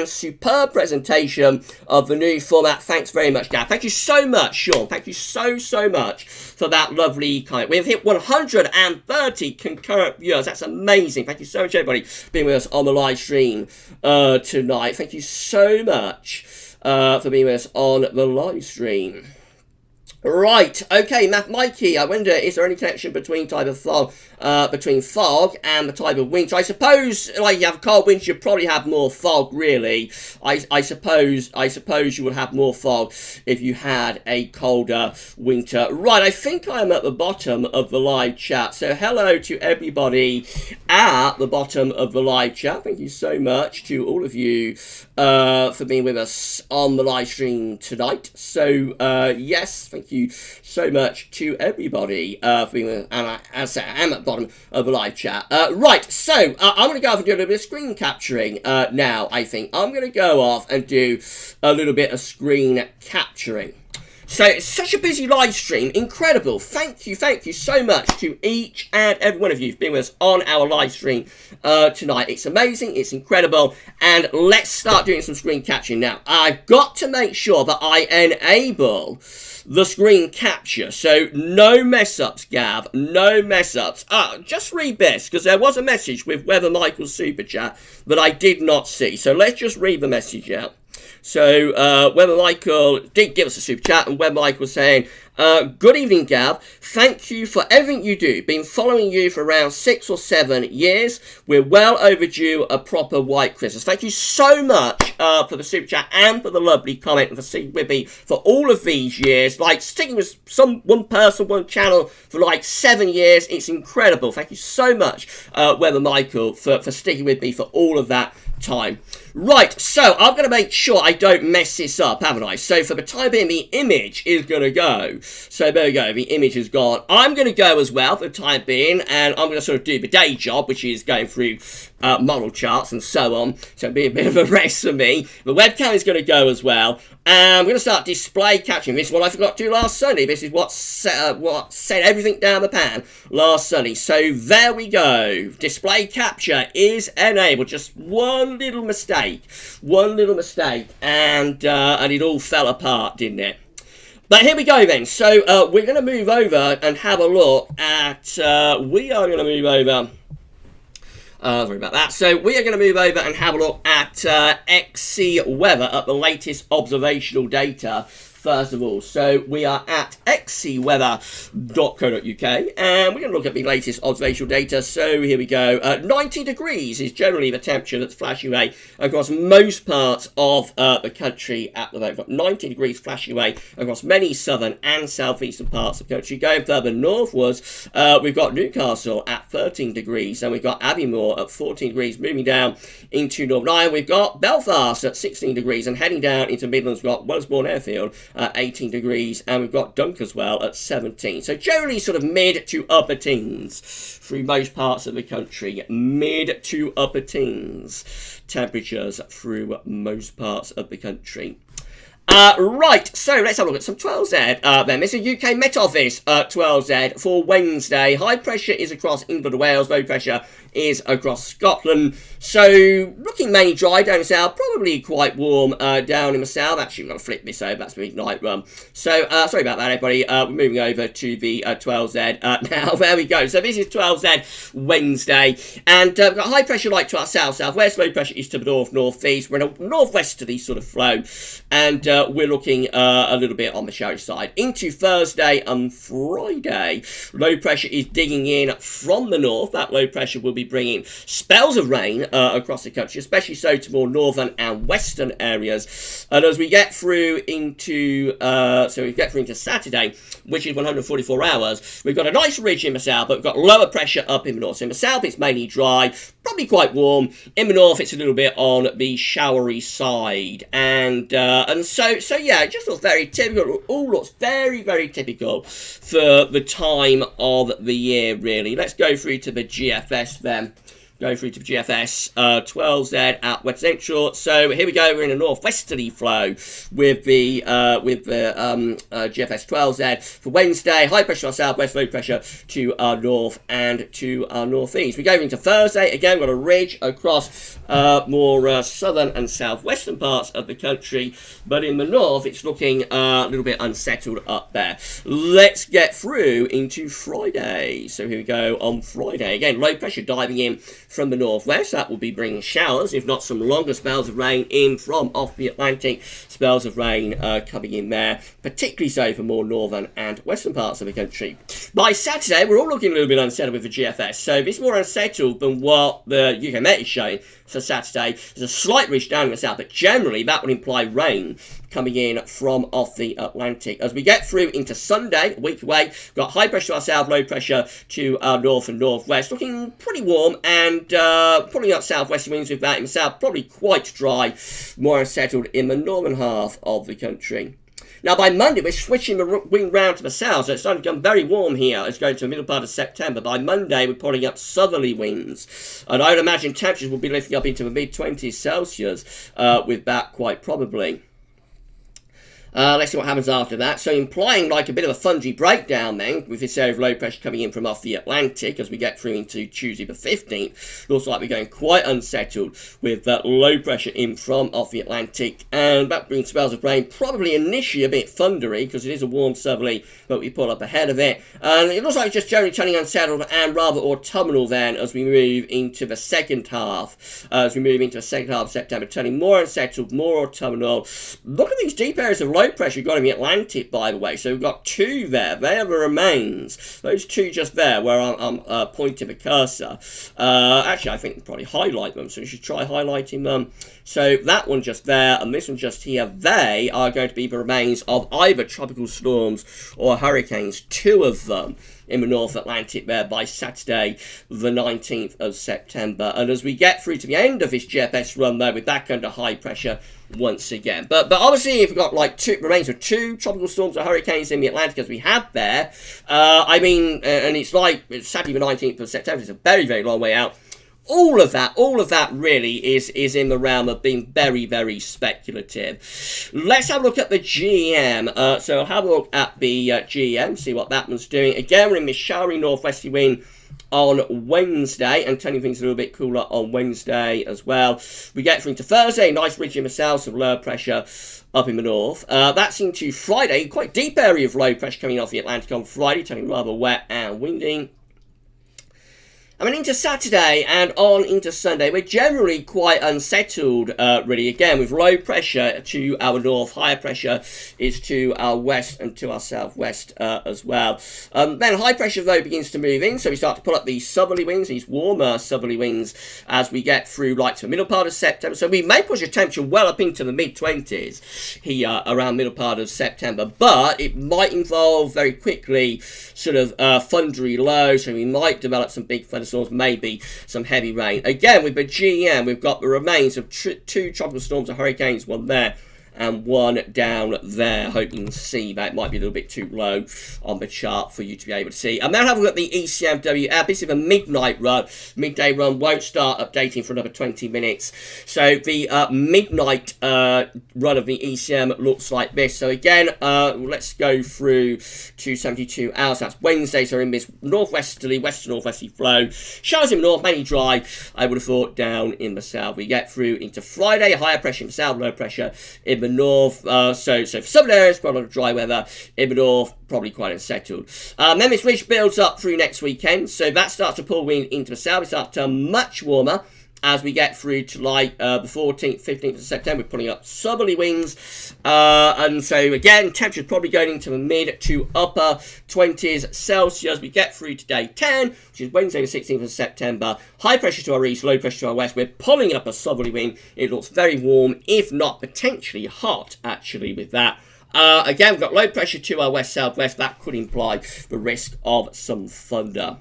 superb presentation of the new format. Thanks very much, Gav. Thank you so much, Sean. Thank you so much for that lovely comment. We've hit 130 concurrent viewers. That's amazing. Thank you so much, everybody, for being with us on the live stream tonight. Thank you so much for being with us on the live stream. Right, okay, Mikey, I wonder, is there any connection between type of fog, between fog and the type of wind? So I suppose, like, you have cold winds, you probably have more fog, really. I suppose you would have more fog if you had a colder winter. Right, I think I'm at the bottom of the live chat. So hello to everybody at the bottom of the live chat. Thank you so much to all of you for being with us on the live stream tonight. So, yes, thank you so much to everybody for being with us. And as I am at the bottom of the live chat. Right, so I'm going to go off and do a little bit of screen capturing now, I think. I'm going to go off and do a little bit of screen capturing. So it's such a busy live stream, incredible. Thank you so much to each and every one of you who've been with us on our live stream tonight. It's amazing, it's incredible, and let's start doing some screen capturing now. I've got to make sure that I enable the screen capture, so no mess ups, Gav, no mess ups. Just read this, because there was a message with Weather Michael's super chat that I did not see, so let's just read the message out. So, Weather Michael did give us a super chat, and Weather Michael was saying, good evening, Gav. Thank you for everything you do. Been following you for around 6 or 7 years. We're well overdue a proper white Christmas. Thank you so much for the super chat and for the lovely comment and for sticking with me for all of these years. Like, sticking with one person, one channel for like 7 years. It's incredible. Thank you so much, Weather Michael, for sticking with me for all of that time. Right, so I'm going to make sure I don't mess this up, haven't I? So for the time being, the image is going to go. So there we go, the image is gone. I'm going to go as well for the time being, and I'm going to sort of do the day job, which is going through model charts and so on. So it'll be a bit of a rest for me. The webcam is going to go as well. And I'm going to start display capturing. This is what I forgot to do last Sunday. This is what set everything down the pan last Sunday. So there we go. Display capture is enabled. Just one little mistake, and it all fell apart, didn't it? But here we go then. So we're going to move over and have a look at. Sorry about that. So we are going to move over and have a look at XC weather, at the latest observational data. First of all, so we are at xcweather.co.uk, and we're going to look at the latest observational data. So here we go. 90 degrees is generally the temperature that's flashing away across most parts of the country at the moment. We've got 90 degrees flashing away across many southern and southeastern parts of the country. Going further northwards, we've got Newcastle at 13 degrees, and we've got Aviemore at 14 degrees. Moving down into Northern Ireland, we've got Belfast at 16 degrees, and heading down into Midlands, we've got Wellesbourne Airfield 18 degrees, and we've got Dunk as well at 17. So generally sort of mid to upper teens through most parts of the country. Mid to upper teens temperatures through most parts of the country. Right, so let's have a look at some 12Z then. This is UK Met Office 12Z for Wednesday. High pressure is across England and Wales. Low pressure is across Scotland. So looking mainly dry down the south, probably quite warm down in the south. Actually, we're going to flip this over. That's the night run. So sorry about that, everybody. We're moving over to the 12Z now. There we go. So this is 12Z Wednesday, and we've got high pressure light to our south-southwest. Low pressure is to the north-northeast. We're in a northwesterly sort of flow, and we're looking a little bit on the showery side. Into Thursday and Friday, low pressure is digging in from the north. That low pressure will be bringing spells of rain across the country, especially so to more northern and western areas. And as we get through into Saturday, which is 144 hours, we've got a nice ridge in the south, but we've got lower pressure up in the north. So in the south, it's mainly dry, probably quite warm. In the north, it's a little bit on the showery side, and so yeah, it just looks very typical. It all looks very, very typical for the time of the year, really. Let's go through to the GFS then. Go through to the GFS 12Z at West Central. So here we go. We're in a northwesterly flow with the GFS 12Z for Wednesday. High pressure on southwest, low pressure to our north and to our northeast. We go into Thursday again. We've got a ridge across more southern and southwestern parts of the country, but in the north it's looking a little bit unsettled up there. Let's get through into Friday. So here we go on Friday again. Low pressure diving in from the northwest. That will be bringing showers, if not some longer spells of rain in from off the Atlantic. Spells of rain coming in there, particularly so for more northern and western parts of the country. By Saturday, we're all looking a little bit unsettled with the GFS, so it's more unsettled than what the UK Met is showing for Saturday. There's a slight ridge down in the south, but generally that would imply rain coming in from off the Atlantic. As we get through into Sunday, a week away, we've got high pressure to our south, low pressure to our north and northwest, looking pretty warm, and pulling up southwest winds with that in the south, probably quite dry, more unsettled in the northern half of the country. Now, by Monday, we're switching the wind round to the south, so it's starting to become very warm here as going to the middle part of September. By Monday, we're pulling up southerly winds, and I would imagine temperatures will be lifting up into the mid-20s Celsius with that quite probably. Let's see what happens after that. So implying like a bit of a fungy breakdown then, with this area of low pressure coming in from off the Atlantic as we get through into Tuesday the 15th. Looks like we're going quite unsettled with that low pressure in from off the Atlantic. And that brings spells of rain, probably initially a bit thundery because it is a warm southerly, but we pull up ahead of it. And it looks like it's just generally turning unsettled and rather autumnal then as we move into the second half. As we move into the second half of September, turning more unsettled, more autumnal. Look at these deep areas of low pressure got in the Atlantic, by the way. So we've got two there. They are the remains. Those two just there where I'm pointing the cursor. Actually, I think we'll probably highlight them. So we should try highlighting them. So that one just there and this one just here. They are going to be the remains of either tropical storms or hurricanes. Two of them in the North Atlantic there by Saturday, the 19th of September. And as we get through to the end of this GFS run, though, we're back under high pressure once again. But obviously, if we've got like remains of two tropical storms or hurricanes in the Atlantic as we had there, I mean, and it's Saturday the 19th of September, it's a very, very long way out. All of that really is in the realm of being very, very speculative. Let's have a look at the GEM. So I'll have a look at the GEM, see what that one's doing. Again, we're in this showery northwesterly wind on Wednesday, and turning things a little bit cooler on Wednesday as well. We get through to Thursday, nice ridge in the south, some lower pressure up in the north. That's into Friday, quite deep area of low pressure coming off the Atlantic on Friday, turning rather wet and windy. I mean, into Saturday and on into Sunday, we're generally quite unsettled, really. Again, with low pressure to our north, higher pressure is to our west and to our southwest as well. Then high pressure, though, begins to move in, so we start to pull up these southerly winds, these warmer southerly winds, as we get through, like, to the middle part of September. So we may push a temperature well up into the mid-20s here around middle part of September, but it might involve very quickly sort of thundery low, so we might develop some big thunderstorms, maybe some heavy rain. Again, with the GEM, we've got the remains of two tropical storms or hurricanes, one there and one down there. Hope you can see that. It might be a little bit too low on the chart for you to be able to see. And then have a look at the ECMWF. This is a midnight run. Midday run won't start updating for another 20 minutes. So the midnight run of the ECM looks like this. So again, let's go through to 72 hours. That's Wednesday. So we're in this northwesterly, western northwesterly flow. Showers in the north, mainly dry. I would have thought down in the south. We get through into Friday. Higher pressure in the south, low pressure in the north, so for some areas, quite a lot of dry weather. In the north, probably quite unsettled. Then this ridge builds up through next weekend, so that starts to pull wind into the south. It starts to turn much warmer as we get through to like the 14th, 15th of September. We're pulling up southerly winds, and so again, temperatures probably going into the mid to upper 20s Celsius. We get through to day 10, which is Wednesday the 16th of September. High pressure to our east, low pressure to our west. We're pulling up a southerly wind. It looks very warm, if not potentially hot, actually, with that. Again, we've got low pressure to our west-southwest. That could imply the risk of some thunder.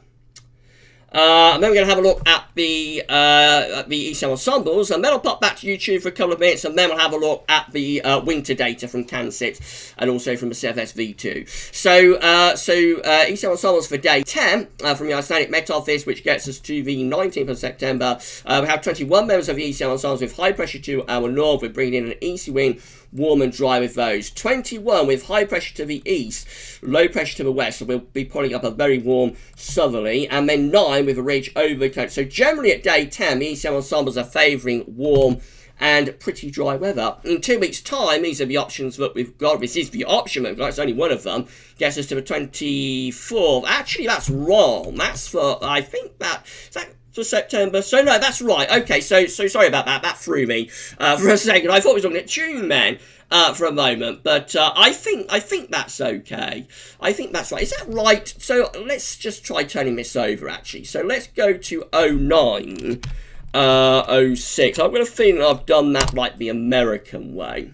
And then we're going to have a look at the ECM ensembles, and then I'll pop back to YouTube for a couple of minutes, and then we'll have a look at the winter data from CANSIPS and also from the CFS V2. So ECM ensembles for day 10 from the Icelandic Met Office, which gets us to the 19th of September. We have 21 members of the ECM ensembles with high pressure to our north. We're bringing in an easy wind, warm and dry with those. 21 with high pressure to the east, low pressure to the west, so we'll be pulling up a very warm southerly, and then 9 with a ridge over the coast. So generally at day 10, the ECM ensembles are favouring warm and pretty dry weather. In 2 weeks' time, these are the options that we've got. This is the option we've got. It's only one of them. Gets us to the 24th. Actually, that's wrong. That's for, I think that, for September. So no, that's right. Okay, so sorry about that. That threw me for a second. I thought we were looking at June then. For a moment, but I think that's okay. I think that's right. Is that right? So let's just try turning this over, actually. So let's go to 09, 06. I've got a feeling I've done that like the American way.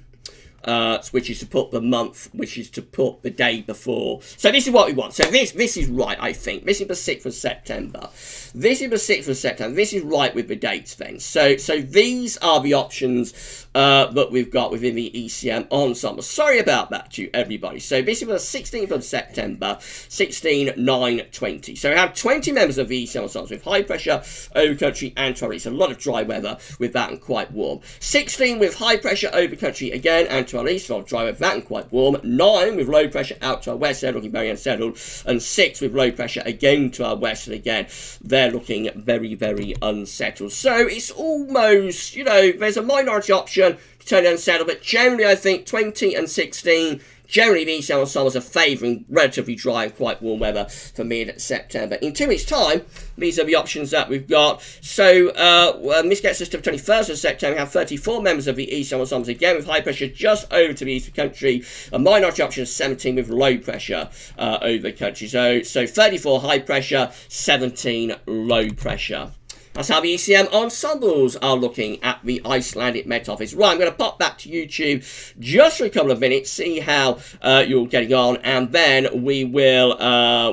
Which is to put the month, which is to put the day before. So this is what we want. So this is right, I think. This is the 6th of September. This is the 6th of September. This is right with the dates then. So these are the options that we've got within the ECM ensemble. Sorry about that to everybody. So this is the 16th of September, 16, 9, 20. So we have 20 members of the ECM ensemble with high pressure over country and trolley. It's a lot of dry weather with that and quite warm. 16 with high pressure over country again and to our east, a lot of dry with that and quite warm. 9 with low pressure out to our west, they're looking very unsettled. And 6 with low pressure again to our west, and again, they're looking very, very unsettled. So it's almost, you know, there's a minority option to turn it unsettled, but generally I think 20 and 16, generally the ECM ensembles are favouring relatively dry and quite warm weather for mid-September. In 2 weeks' time, these are the options that we've got. So this gets us to the 21st of September. We have 34 members of the ECM ensembles again with high pressure just over to the east of the country. A minority option is 17 with low pressure over the country. So 34 high pressure, 17 low pressure. That's how the ECM ensembles are looking at the Icelandic Met Office. Right, I'm going to pop back to YouTube just for a couple of minutes, see how you're getting on, and then we will,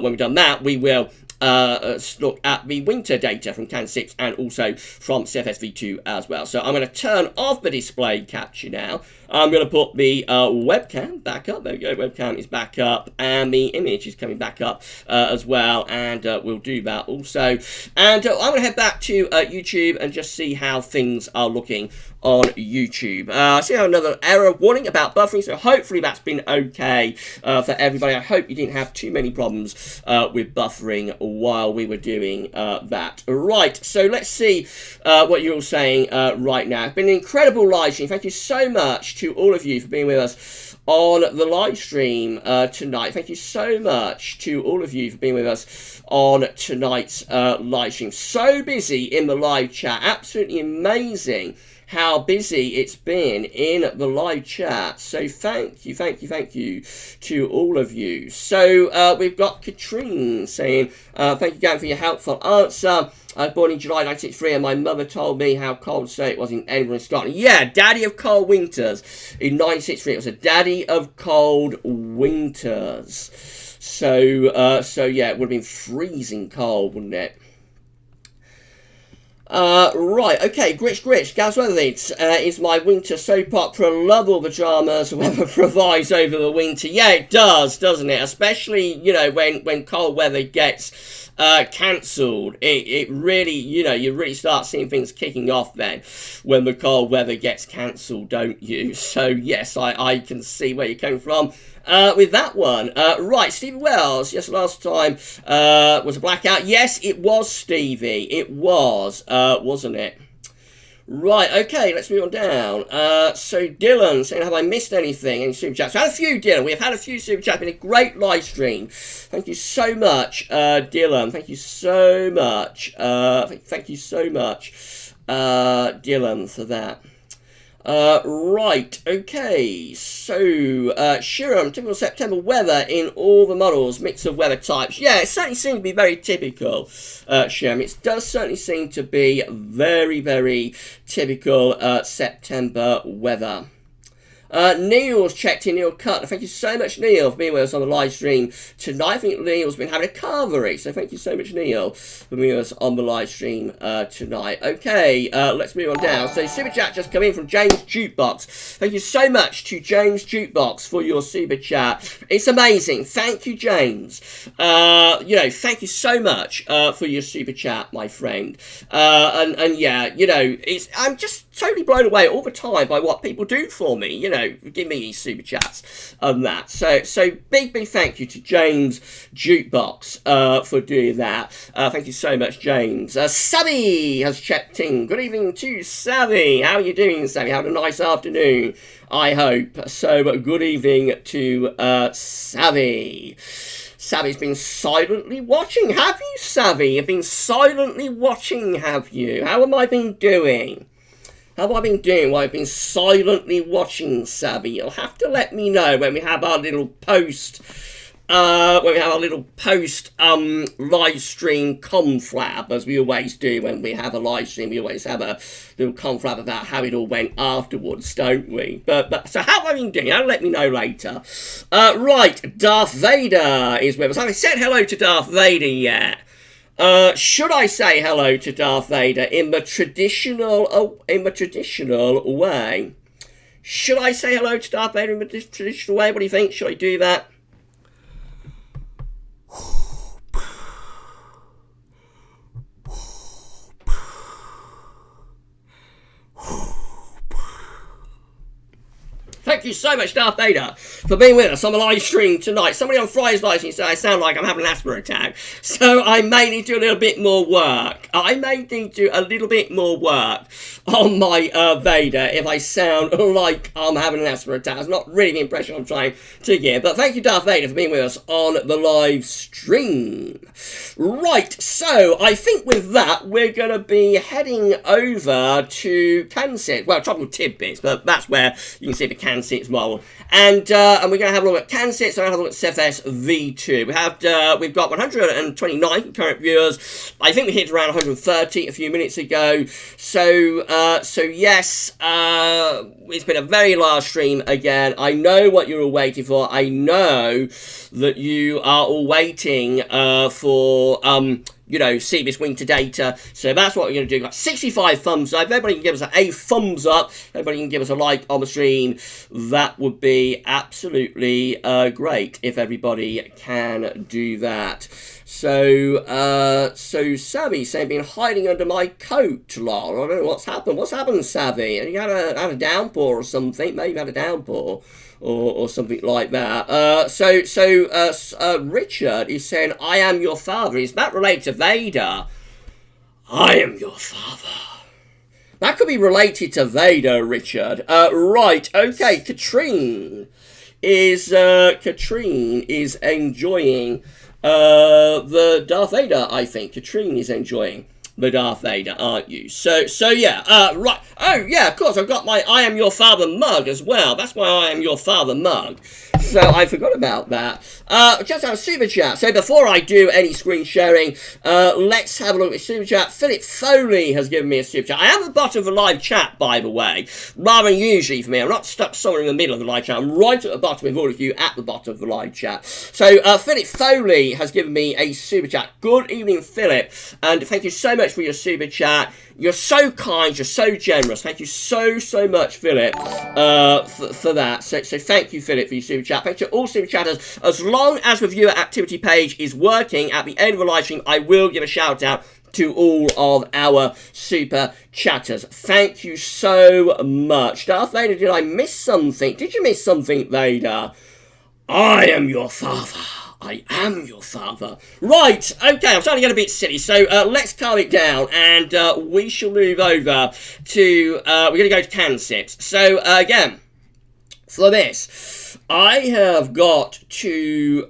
when we've done that, we will look at the winter data from CANSIPS and also from CFS-V2 as well. So I'm going to turn off the display capture now. I'm going to put the webcam back up. There we go, webcam is back up, and the image is coming back up as well, and we'll do that also. And I'm going to head back to YouTube and just see how things are looking on YouTube. I see another error warning about buffering, so hopefully that's been okay for everybody. I hope you didn't have too many problems with buffering while we were doing that. Right, so let's see what you're all saying right now. It's been an incredible live stream. Thank you so much to all of you for being with us on the live stream tonight. Thank you so much to all of you for being with us on tonight's live stream. So busy in the live chat. Absolutely amazing how busy it's been in the live chat. So thank you to all of you. So we've got Katrine saying, thank you, Gavin, for your helpful answer. I was born in July 1963 and my mother told me how cold it was in Edinburgh, Scotland. Yeah, daddy of cold winters. In 1963, it was a daddy of cold winters. So yeah, it would have been freezing cold, wouldn't it? Right, okay, Gritch, GavsWeatherVids is my winter soap opera. Love all the dramas weather provides over the winter. Yeah, it does, doesn't it? Especially, you know, when cold weather gets cancelled. It really, you know, you really start seeing things kicking off then when the cold weather gets cancelled, don't you? So, yes, I can see where you're coming from. With that one. Right, Stevie Wells. Yes, last time was a blackout. Yes, it was, Stevie. It was, wasn't it? Right, okay, let's move on down. So Dylan saying, have I missed anything? Any super chats? We had a few, Dylan. We have had a few super chats. Been a great live stream. Thank you so much, Dylan. Thank you so much. Thank you so much, Dylan, for that. Right, okay, so, Shiram, typical September weather in all the models, mix of weather types. Yeah, it certainly seems to be very typical, Shiram. It does certainly seem to be very, very typical September weather. Neil's checked in, Neil Cutler. Thank you so much, Neil, for being with us on the live stream tonight. I think Neil's been having a carvery, so thank you so much, Neil, for being with us on the live stream tonight. Okay, let's move on down. So, Super Chat just come in from James Jukebox. Thank you so much to James Jukebox for your Super Chat. It's amazing. Thank you, James. You know, thank you so much for your Super Chat, my friend. And yeah, you know, I'm just totally blown away all the time by what people do for me, you know, give me these super chats and that. So big thank you to James Jukebox for doing that. Thank you so much, James. Savvy has checked in. Good evening to Savvy. How are you doing, Savvy? Having a nice afternoon, I hope. So good evening to Savvy. Savvy's been silently watching. Have you, Savvy? You've been silently watching, have you? How have I been doing? How have I been doing while I've been silently watching, Savvy? You'll have to let me know when we have our little post live stream conflab, as we always do when we have a live stream. We always have a little conflab about how it all went afterwards, don't we? But so how have I been doing? Let me know later. Right, Darth Vader is with us. I haven't said hello to Darth Vader yet. Should I say hello to Darth Vader in the traditional way? Should I say hello to Darth Vader in the traditional way? What do you think? Should I do that? Thank you so much, Darth Vader, for being with us on the live stream tonight. Somebody on Friday's live stream said I sound like I'm having an asthma attack, so I may need to do a little bit more work. I may need to do a little bit more work on my Vader if I sound like I'm having an asthma attack. It's not really the impression I'm trying to give, but thank you, Darth Vader, for being with us on the live stream. Right, so I think with that, we're going to be heading over to CANSIPS. Well, Tropical Tidbits, but that's where you can see the CANSIPS model. And we're going to have a look at CANSIPS, and have a look at CFS V2. We've got 129 concurrent viewers. I think we hit around 130 a few minutes ago. So yes, it's been a very large stream again. I know what you're all waiting for. I know that you are all waiting for CBIS winter data. So that's what we're going to do. We've got 65 thumbs up. If everybody can give us a thumbs up, everybody can give us a like on the stream, that would be absolutely great if everybody can do that. So Savvy saying, been hiding under my coat, lol. I don't know what's happened. What's happened, Savvy? You had a downpour or something? Maybe you had a downpour. Or something like that. Richard is saying, I am your father. Is that related to Vader? I am your father. That could be related to Vader, Richard. Right, okay, Katrine is enjoying the Darth Vader, I think. Katrine is enjoying the Darth Vader, aren't you? So yeah, right. Oh, yeah, of course, I've got my I Am Your Father mug as well. That's my I Am Your Father mug. So I forgot about that. Just have a super chat. So before I do any screen sharing, let's have a look at super chat. Philip Foley has given me a super chat. I am at the bottom of the live chat, by the way. Rather unusually for me. I'm not stuck somewhere in the middle of the live chat. I'm right at the bottom with all of you at the bottom of the live chat. So Philip Foley has given me a super chat. Good evening, Philip. And thank you so much for your super chat. You're so kind, you're so generous. Thank you so much, Philip, for that. So thank you, Philip, for your super chat. Thank you to all super chatters. As long as the viewer activity page is working at the end of the live stream, I will give a shout out to all of our super chatters. Thank you so much. Darth Vader, did I miss something? Did you miss something, Vader? I am your father. I am your father. Right, okay, I'm starting to get a bit silly, so let's calm it down, and we shall move over to, we're going to go to CANSIPS. So, again, for this, I have got to,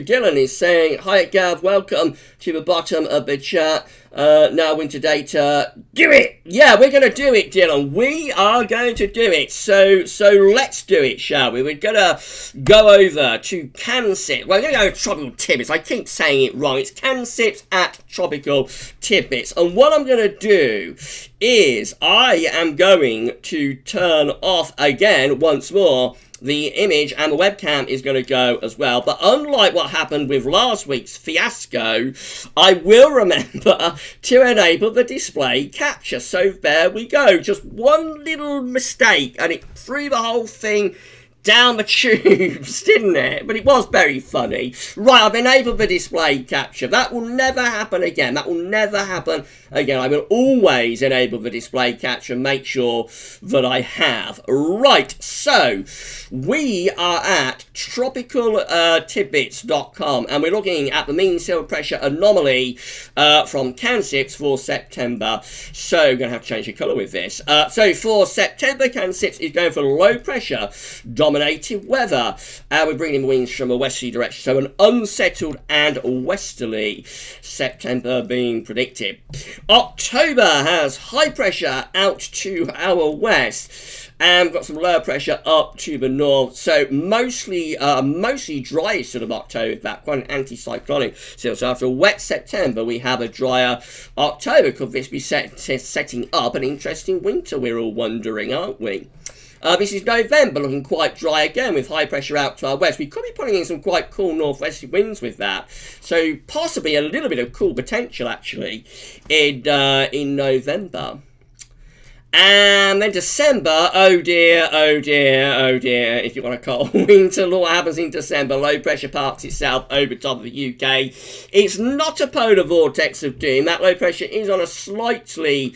Dylan is saying, hi Gav, welcome to the bottom of the chat. Now winter data, do it! Yeah, we're going to do it, Dylan. We are going to do it. So let's do it, shall we? We're going to go over to CANSIPS. Well, we're going to go to Tropical Tidbits. I keep saying it wrong. It's CANSIPS at Tropical Tidbits. And what I'm going to do is I am going to turn off again, once more, the image, and the webcam is going to go as well. But unlike what happened with last week's fiasco, I will remember to enable the display capture. So there we go. Just one little mistake and it threw the whole thing down the tubes, didn't it? But it was very funny. Right, I've enabled the display capture. That will never happen again. That will never happen again. I will always enable the display capture and make sure that I have. Right, so we are at tropicaltidbits.com and we're looking at the mean sea level pressure anomaly from CANSIPS for September. So we're going to have to change the colour with this. So for September, CANSIPS is going for low pressure dominated dominated weather. And we're bringing in winds from a westerly direction. So an unsettled and westerly September being predicted. October has high pressure out to our west. And we've got some lower pressure up to the north. So mostly dry sort of October, in fact, quite an anticyclonic. So after a wet September, we have a drier October. Could this be setting up an interesting winter, we're all wondering, aren't we? This is November, looking quite dry again with high pressure out to our west. We could be putting in some quite cool northwesterly winds with that. So possibly a little bit of cool potential, actually, in November. And then December, oh dear, oh dear, oh dear, if you want to call winter, what happens in December? Low pressure parks itself over top of the UK. It's not a polar vortex of doom. That low pressure is on a slightly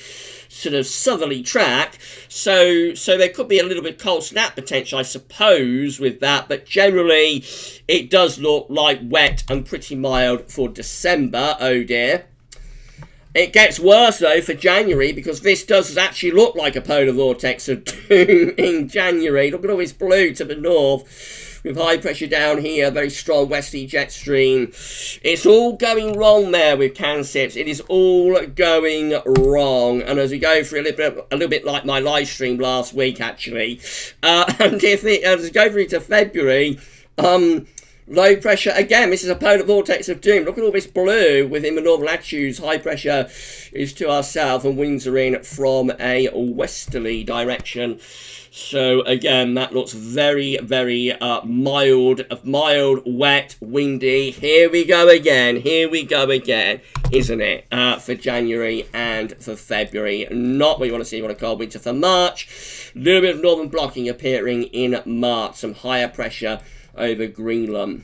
sort of southerly track, so there could be a little bit cold snap potential, I suppose, with that, but generally it does look like wet and pretty mild for December, oh dear. It gets worse, though, for January, because this does actually look like a polar vortex of doom in January. Look at all this blue to the north, with high pressure down here, very strong westerly jet stream. It's all going wrong there with CANSIPS. It is all going wrong. And as we go through a little bit like my live stream last week, actually, and as we go through to February, low pressure, again, this is a polar vortex of doom. Look at all this blue within the northern latitudes. High pressure is to our south and winds are in from a westerly direction. So again, that looks very, very mild, wet, windy. Here we go again, isn't it? For January and for February. Not what you want to see. You want a cold winter for March. A little bit of northern blocking appearing in March. Some higher pressure over Greenland.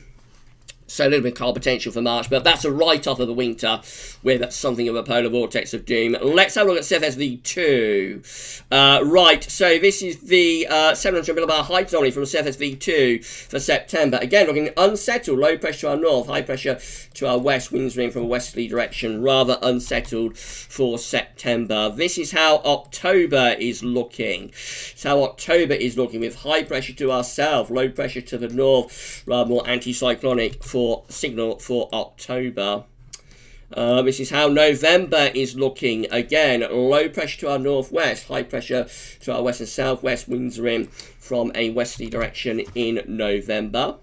So a little bit of cold potential for March, but that's a write-off of the winter with something of a polar vortex of doom. Let's have a look at CFS-V2. Right, so this is the 700 millibar height only from CFS-V2 for September. Again, looking unsettled, low pressure to our north, high pressure to our west, winds are in from a westerly direction, rather unsettled for September. This is how October is looking. So October is looking with high pressure to our south, low pressure to the north, rather more anticyclonic for signal for October. This is how November is looking. Again, low pressure to our northwest, high pressure to our west and southwest. Winds are in from a westerly direction in November.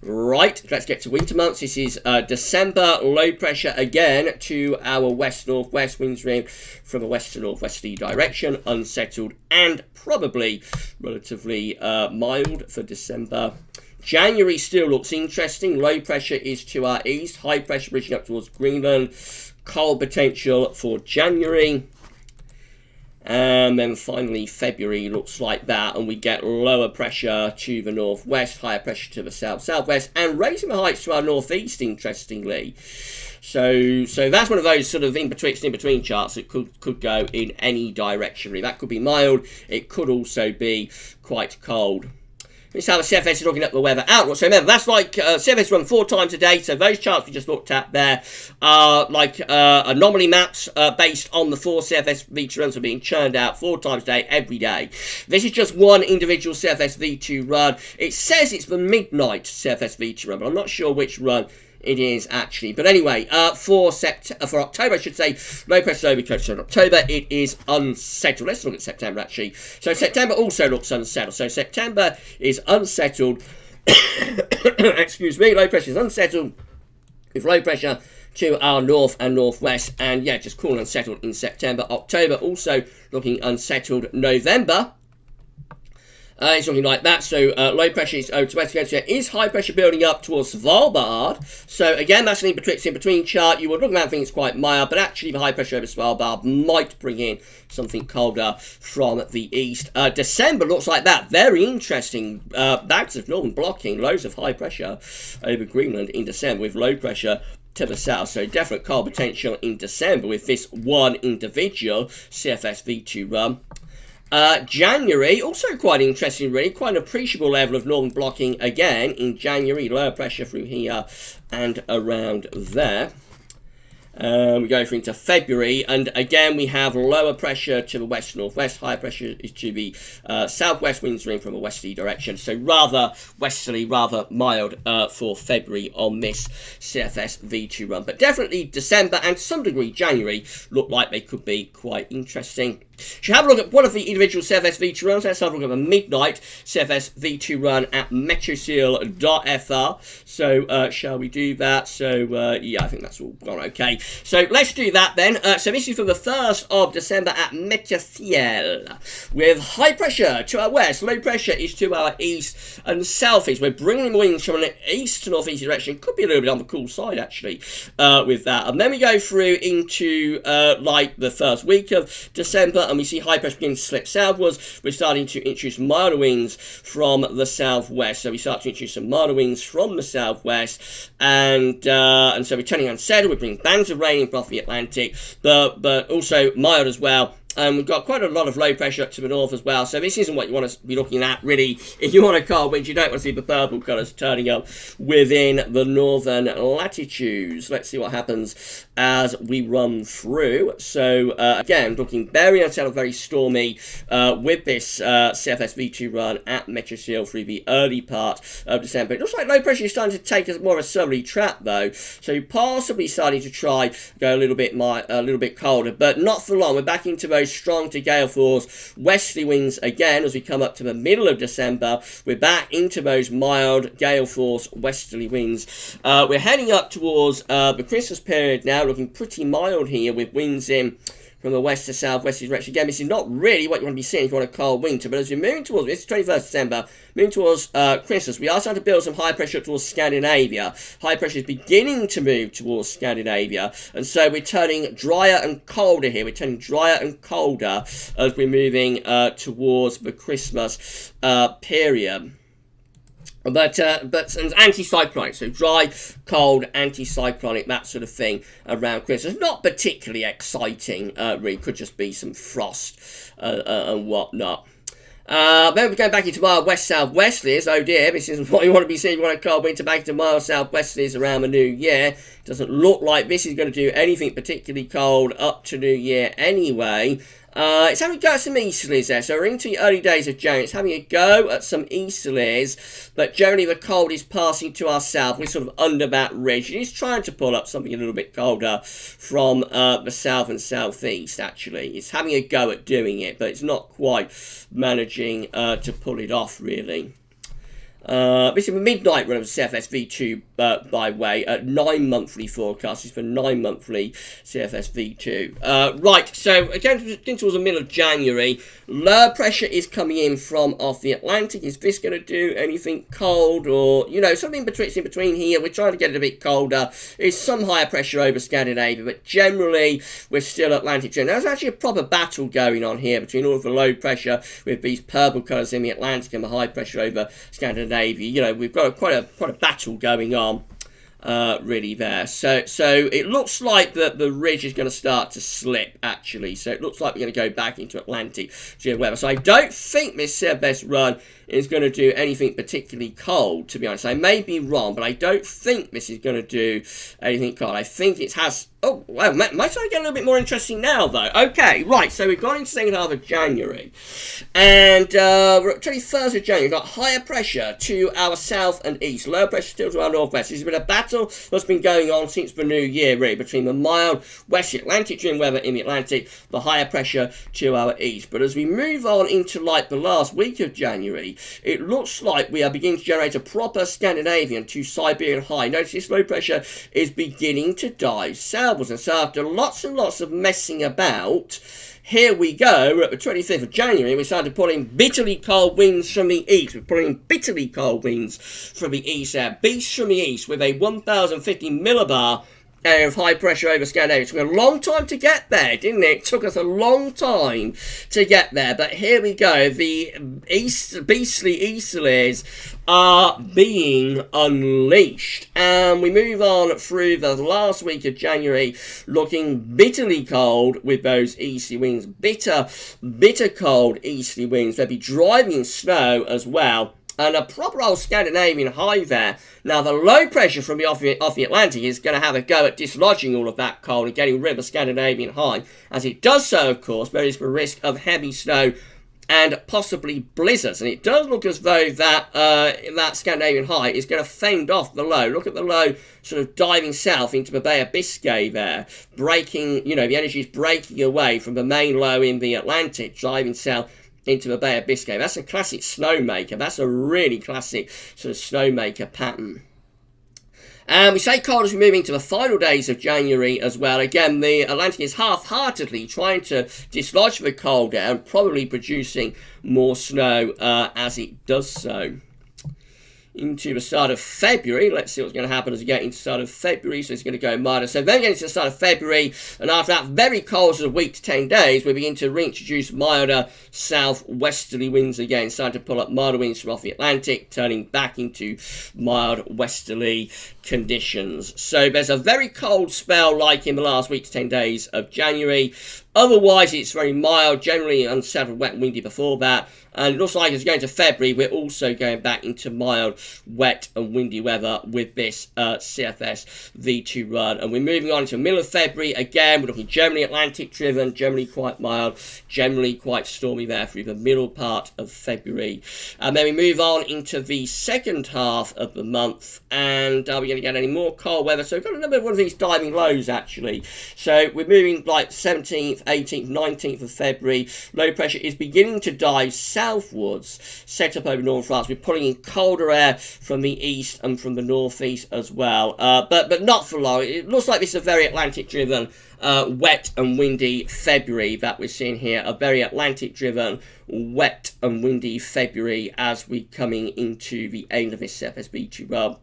Right, let's get to winter months. This is December, low pressure again to our west-northwest. Winds are in from a west to northwesterly direction, unsettled and probably relatively mild for December. January still looks interesting. Low pressure is to our east. High pressure reaching up towards Greenland. Cold potential for January. And then finally February looks like that. And we get lower pressure to the northwest. Higher pressure to the south-southwest. And raising the heights to our northeast, interestingly. So that's one of those sort of in-between charts that could go in any direction. Really. That could be mild. It could also be quite cold. This is how the CFS is looking at the weather outlook. So remember, that's like CFS run 4 times a day. So those charts we just looked at there are like anomaly maps based on the 4 CFS V2 runs that are being churned out 4 times a day, every day. This is just one individual CFS V2 run. It says it's the midnight CFS V2 run, but I'm not sure which run it is actually. But anyway, for October, I should say, low pressure over coast. So in October, it is unsettled. Let's look at September, actually. So September also looks unsettled. So September is unsettled. Excuse me, low pressure is unsettled with low pressure to our north and northwest. And yeah, just cool and unsettled in September. October also looking unsettled. November, it's looking like that. So low pressure is over to west. Is high pressure building up towards Svalbard? So again, that's an in-between chart. You would look at that and think it's quite mild, but actually the high pressure over Svalbard might bring in something colder from the east. December looks like that. Very interesting. Bags of northern blocking, loads of high pressure over Greenland in December with low pressure to the south. So definite cold potential in December with this one individual CFS V2 run. January, also quite interesting really, quite an appreciable level of northern blocking again in January, lower pressure through here and around there. We go through into February, and again we have lower pressure to the west-northwest, higher pressure is to the southwest, winds are in from a westerly direction, so rather westerly, rather mild for February on this CFS V2 run. But definitely December and to some degree January look like they could be quite interesting. Should have a look at one of the individual CFS V2 runs. Let's have a look at the midnight CFS V2 run at metroseal.fr. So shall we do that? So yeah, I think that's all gone okay. So let's do that then. So this is for the 1st of December at Metroseal, with high pressure to our west, low pressure is to our east and southeast. We're bringing winds from an east to northeast direction. Could be a little bit on the cool side actually with that. And then we go through into like the first week of December, and we see high pressure begin to slip southwards. We're starting to introduce milder winds from the southwest. So we start to introduce some milder winds from the southwest, and so we're turning unsettled. We bring bands of rain in from the Atlantic, but also mild as well. We've got quite a lot of low pressure up to the north as well, so this isn't what you want to be looking at, really. If you want a cold wind, you don't want to see the purple colours turning up within the northern latitudes. Let's see what happens as we run through. So, again, looking very unsettled, very stormy with this CFS V2 run at Metroseal through the early part of December. It looks like low pressure is starting to take us more of a southerly trap, though, so possibly starting to try go a little bit colder, but not for long. We're back into those strong to gale force westerly winds again as we come up to the middle of December. We're back into those mild gale force westerly winds. We're heading up towards the Christmas period now, looking pretty mild here with winds in from the west to southwest direction. Again, this is not really what you want to be seeing if you want a cold winter, but as we're moving towards, it's 21st December, moving towards Christmas, we are starting to build some high pressure towards Scandinavia. High pressure is beginning to move towards Scandinavia, and so we're turning drier and colder here. We're turning drier and colder as we're moving towards the Christmas period. But anticyclonic, so dry, cold, anticyclonic, that sort of thing around Christmas. Not particularly exciting, really. Could just be some frost and whatnot. Then we're going back into mild west-southwesterlies. Oh dear, this isn't what you want to be seeing. You want a cold winter back to mild southwesterlies around the new year. Doesn't look like this is going to do anything particularly cold up to New Year anyway. It's having a go at some easterlies there, so we're into the early days of January. It's having a go at some easterlies, but generally the cold is passing to our south. We're sort of under that ridge, and it's trying to pull up something a little bit colder from the south and southeast, actually. It's having a go at doing it, but it's not quite managing to pull it off, really. This is a midnight run of CFS V2, by way, 9 monthly forecasts. It's for 9 monthly CFS V2. Right, so again towards the middle of January, lower pressure is coming in from off the Atlantic. Is this going to do anything cold, or, you know, something in between here? We're trying to get it a bit colder. There's some higher pressure over Scandinavia, but generally we're still Atlantic. There's actually a proper battle going on here between all of the low pressure with these purple colours in the Atlantic and the high pressure over Scandinavia. You know, we've got quite a battle going on, really there. So it looks like the ridge is going to start to slip, actually. So it looks like we're going to go back into Atlantic weather. So I don't think this CFS run is going to do anything particularly cold, to be honest. I may be wrong, but I don't think this is going to do anything cold. I think it has... Oh, well, might I get a little bit more interesting now, though? Okay, right, so we've gone into the second half of January, and we're at 21st of January. We've got higher pressure to our south and east, lower pressure still to our northwest. This has been a battle that's been going on since the new year, really, between the mild West Atlantic stream weather in the Atlantic, the higher pressure to our east. But as we move on into, like, the last week of January, it looks like we are beginning to generate a proper Scandinavian to Siberian high. Notice this low pressure is beginning to dive southwards. And so after lots and lots of messing about, here we go. We're at the 25th of January. We started pulling bitterly cold winds from the east. We're pulling bitterly cold winds from the east there. Beasts from the east with a 1,050 millibar area of high pressure over Scandinavia. It took a long time to get there, didn't it? It took us a long time to get there, but here we go. The beastly easterlies are being unleashed, and we move on through the last week of January, looking bitterly cold with those easterly winds. Bitter cold easterly winds. They'll be driving in snow as well. and a proper old Scandinavian high there. Now, the low pressure from off the Atlantic is going to have a go at dislodging all of that cold and getting rid of the Scandinavian high. As it does so, of course, there is the risk of heavy snow and possibly blizzards. And it does look as though that that Scandinavian high is going to fend off the low. Look at the low sort of diving south into the Bay of Biscay there, breaking, the energy is breaking away from the main low in the Atlantic, driving south into the Bay of Biscay. That's a classic snowmaker. That's a really classic sort of snowmaker pattern. And we say cold as we move into the final days of January as well. Again, the Atlantic is half-heartedly trying to dislodge the cold air and probably producing more snow as it does so. Into the start of February. Let's see what's going to happen as we get into the start of February. So it's going to go milder. So then we get into the start of February, and after that very cold sort of week to 10 days, we begin to reintroduce milder southwesterly winds again, starting to pull up milder winds from off the Atlantic, turning back into mild westerly conditions. So there's a very cold spell like in the last week to 10 days of January. Otherwise, it's very mild, generally unsettled, wet and windy before that. And it looks like as we go into February, we're also going back into mild, wet and windy weather with this CFS V2 run. And we're moving on into the middle of February. Again, we're looking generally Atlantic driven, generally quite mild, generally quite stormy there through the middle part of February. And then we move on into the second half of the month. And are we going to get any more cold weather? So we've got another one of these diving lows, actually. So we're moving like 17th, 18th, 19th of February. Low pressure is beginning to dive southwards, set up over northern France. We're pulling in colder air from the east and from the northeast as well, but not for long. It looks like this is a very Atlantic-driven, wet and windy February that we're seeing here. A very Atlantic-driven, wet and windy February as we're coming into the end of this CFS-V2 run.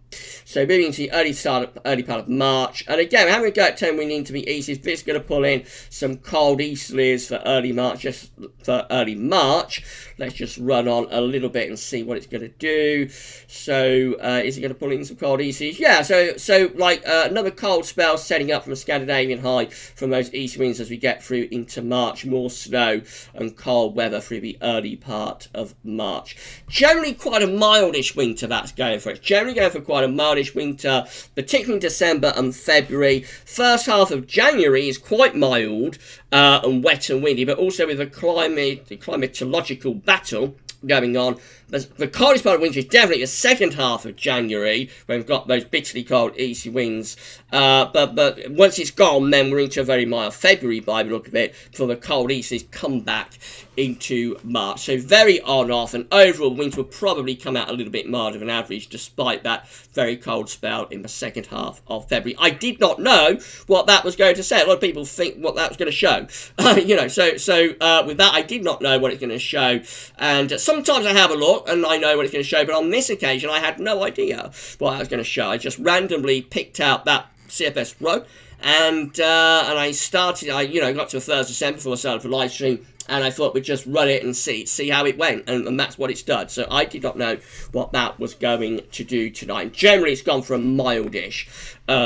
So moving into the early part of March, and again, we're having a go at turn wind into the east. Is this going to pull in some cold easterlies for early March? Just for early March, let's just run on a little bit and see what it's going to do. So is it going to pull in some cold easterlies? Yeah, so like another cold spell setting up from a Scandinavian high from those east winds as we get through into March. More snow and cold weather through the early part of March. Generally quite a mildish winter that's going for it. Generally going for quite a mildish winter, particularly in December and February. First half of January is quite mild and wet and windy, but also with the climatological battle going on. The coldest part of winter is definitely the second half of January, when we've got those bitterly cold easy winds. But once it's gone, then we're into a very mild February by the look of it, before the cold easterlies come back into March. So very on-off, and overall winter will probably come out a little bit milder than average, despite that very cold spell in the second half of February. I did not know what that was going to say. A lot of people think what that was going to show. So with that, I did not know what it's going to show. And sometimes I have a look, and I know what it's going to show, but on this occasion, I had no idea what I was going to show. I just randomly picked out that CFS row, and I started, got to the 3rd of December before I started the live stream, and I thought we'd just run it and see how it went, and that's what it's done. So I did not know what that was going to do tonight. Generally, it's gone for a mildish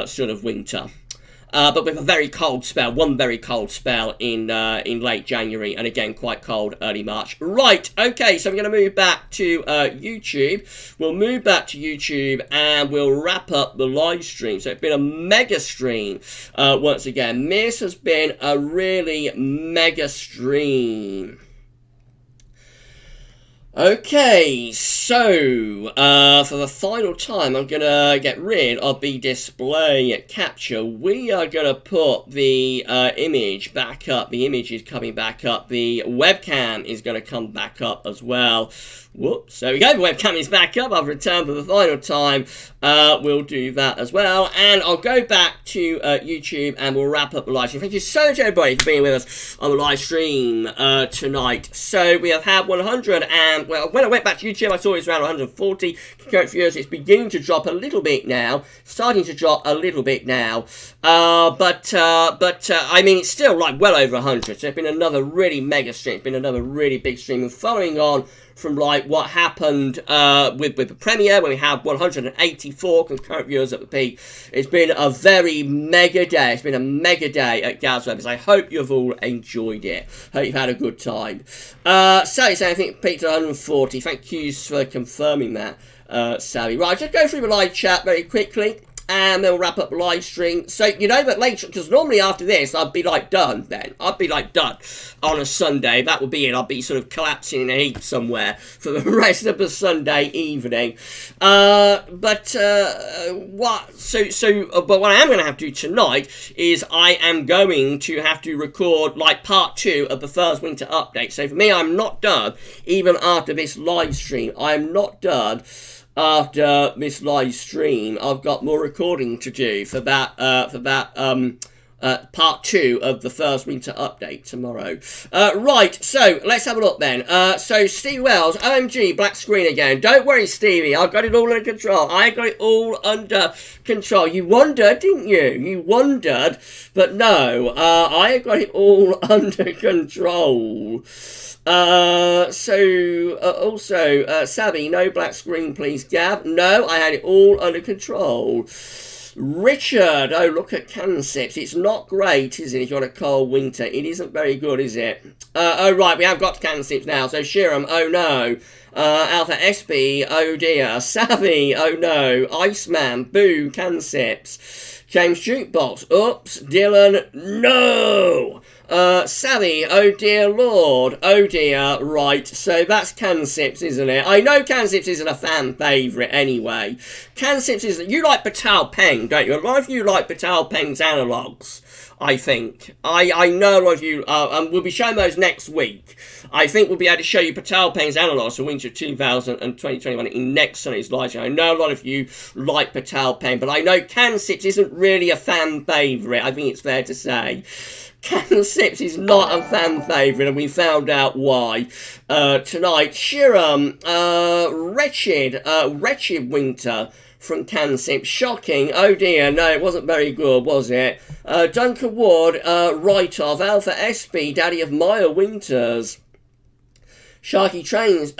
sort of winter. But with a very cold spell, one very cold spell in late January, and again quite cold early March. Right, okay, so we're going to move back to YouTube. We'll move back to YouTube and we'll wrap up the live stream. So it's been a mega stream once again. This has been a really mega stream. Okay, so for the final time, I'm going to get rid of the display capture. We are going to put the image back up. The image is coming back up. The webcam is going to come back up as well. Whoops, there we go, the webcam is back up. I've returned for the final time. We'll do that as well. And I'll go back to YouTube and we'll wrap up the live stream. Thank you so much, everybody, for being with us on the live stream tonight. So we have had 100 and, well, when I went back to YouTube, I saw it was around 140 concurrent viewers. It's beginning to drop a little bit now. Starting to drop a little bit now. But I mean, it's still like well over 100. So it's been another really mega stream. It's been another really big stream. And following on from like what happened with the premiere when we had 184 concurrent viewers at the peak. It's been a very mega day. It's been a mega day at GavsWeatherVids. I hope you've all enjoyed it. Hope you've had a good time. Sally saying I think it peaked at 140. Thank you for confirming that, Sally. Right, I'll just go through the live chat very quickly, and then we'll wrap up the live stream. So, you know that later, because normally after this, I'd be like done then. I'd be like done on a Sunday. That would be it. I'd be sort of collapsing in a heap somewhere for the rest of the Sunday evening. But what I am going to have to do tonight is I am going to have to record like part 2 of the first winter update. So for me, I'm not done even after this live stream. I'm not done after this live stream. I've got more recording to do for that part 2 of the first winter update tomorrow. Right, so let's have a look then. So Steve Wells, OMG, black screen again. Don't worry, Stevie, I've got it all under control. I got it all under control. You wondered, didn't you? You wondered, but no, I got it all under control. Also, Savvy, no black screen, please, Gav. No, I had it all under control. Richard, oh, look at CANSIPS. It's not great, is it, if you're on a cold winter? It isn't very good, is it? Oh, right, we have got CANSIPS now. So, Shiram, oh, no. Alpha SB, oh, dear. Savvy, oh, no. Iceman, boo, CANSIPS. James Jukebox, oops. Dylan, no. Savvy, oh dear lord, oh dear, right, so that's CANSIPS, isn't it? I know CANSIPS isn't a fan favourite anyway. CANSIPS isn't, you like Patal Peng, don't you? A lot of you like Patal Peng's analogues, I think. I know a lot of you, and we'll be showing those next week. I think we'll be able to show you Patal Peng's analogues for winter 2020-2021 in next Sunday's live stream. I know a lot of you like Patal Peng, but I know CANSIPS isn't really a fan favourite, I think it's fair to say. CANSIPS is not a fan favourite, and we found out why tonight. Shiram, wretched winter from CANSIPS. Shocking. Oh dear, no, it wasn't very good, was it? Duncan Ward, write-off. Alpha SB, daddy of Maya Winters. Sharky Trains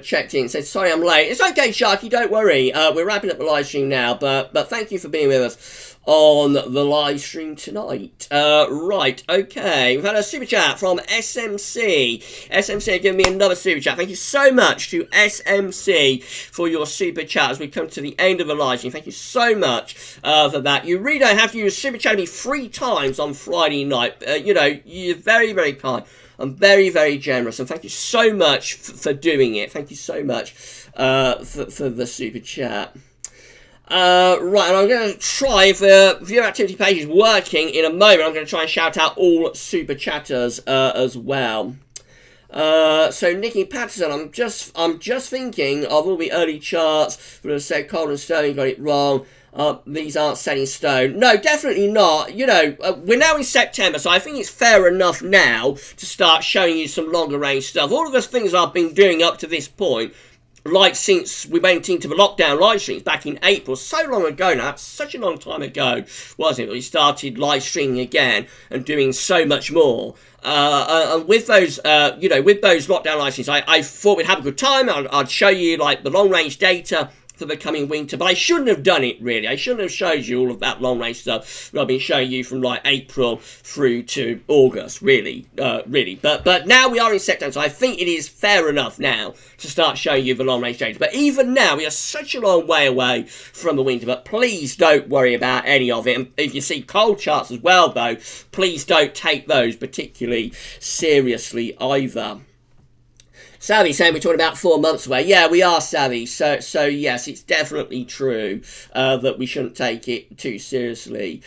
checked in, said, sorry I'm late. It's okay, Sharky, don't worry. We're wrapping up the live stream now, but thank you for being with us on the live stream tonight. Right, okay. We've had a super chat from SMC. SMC have given me another super chat. Thank you so much to SMC for your super chat as we come to the end of the live stream. Thank you so much for that. You really don't have to use super chat me 3 times on Friday night. You know, you're very, very kind. I'm very, very generous, and thank you so much for doing it. Thank you so much for the super chat. Right, and I'm going to try, if the viewer activity page is working in a moment, I'm going to try and shout out all super chatters as well. So Nicky Patterson, I'm just thinking of all the early charts that have said Cold and Sterling got it wrong. These aren't set in stone. No, definitely not. You know, we're now in September, so I think it's fair enough now to start showing you some longer range stuff. All of the things I've been doing up to this point, like since we went into the lockdown live streams back in April, so long ago now, that's such a long time ago, wasn't it? We started live streaming again and doing so much more. And with those, you know, with those lockdown live streams, I thought we'd have a good time. I'd show you like the long range data for the coming winter, but I shouldn't have done it, really. I shouldn't have showed you all of that long range stuff that I've been showing you from like April through to August, really. But now we are in September, so I think it is fair enough now to start showing you the long range data. But even now, we are such a long way away from the winter, but please don't worry about any of it. And if you see cold charts as well, though, please don't take those particularly seriously either. Savvy saying we're talking about 4 months away. Yeah, we are, Savvy. So yes, it's definitely true that we shouldn't take it too seriously.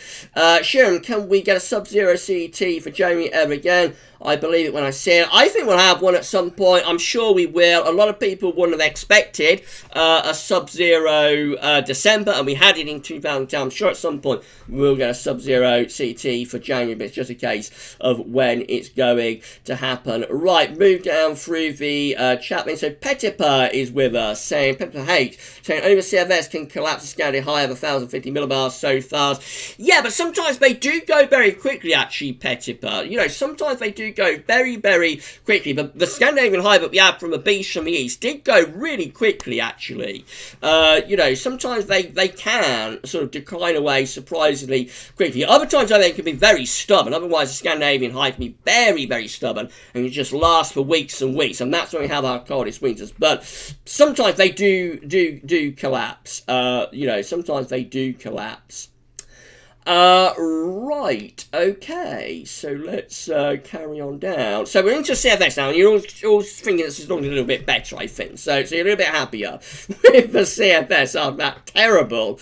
Sharon, can we get a Sub-Zero CET for Jamie ever again? I believe it when I see it. I think we'll have one at some point. I'm sure we will. A lot of people wouldn't have expected a Sub-Zero December, and we had it in 2010. I'm sure at some point we'll get a Sub-Zero CT for January, but it's just a case of when it's going to happen. Right, move down through the the chat then. So Petipa is with us, saying, Petipa H, saying, over CFS can collapse a Scandinavian high of 1,050 millibars so fast. Yeah, but sometimes they do go very quickly, actually, Petipa. You know, sometimes they do go very, very quickly. But the Scandinavian high that we had from a beast from the east did go really quickly, actually. You know, sometimes they can sort of decline away surprisingly quickly. Other times, I think, can be very stubborn. Otherwise, the Scandinavian high can be very, very stubborn and it just lasts for weeks and weeks. And that's when we have our coldest winters. But sometimes they do collapse. You know, sometimes they do collapse. Right, okay, so let's carry on down. So we're into CFS now, and you're all thinking this is looking a little bit better, I think. So you're a little bit happier with the CFS after that terrible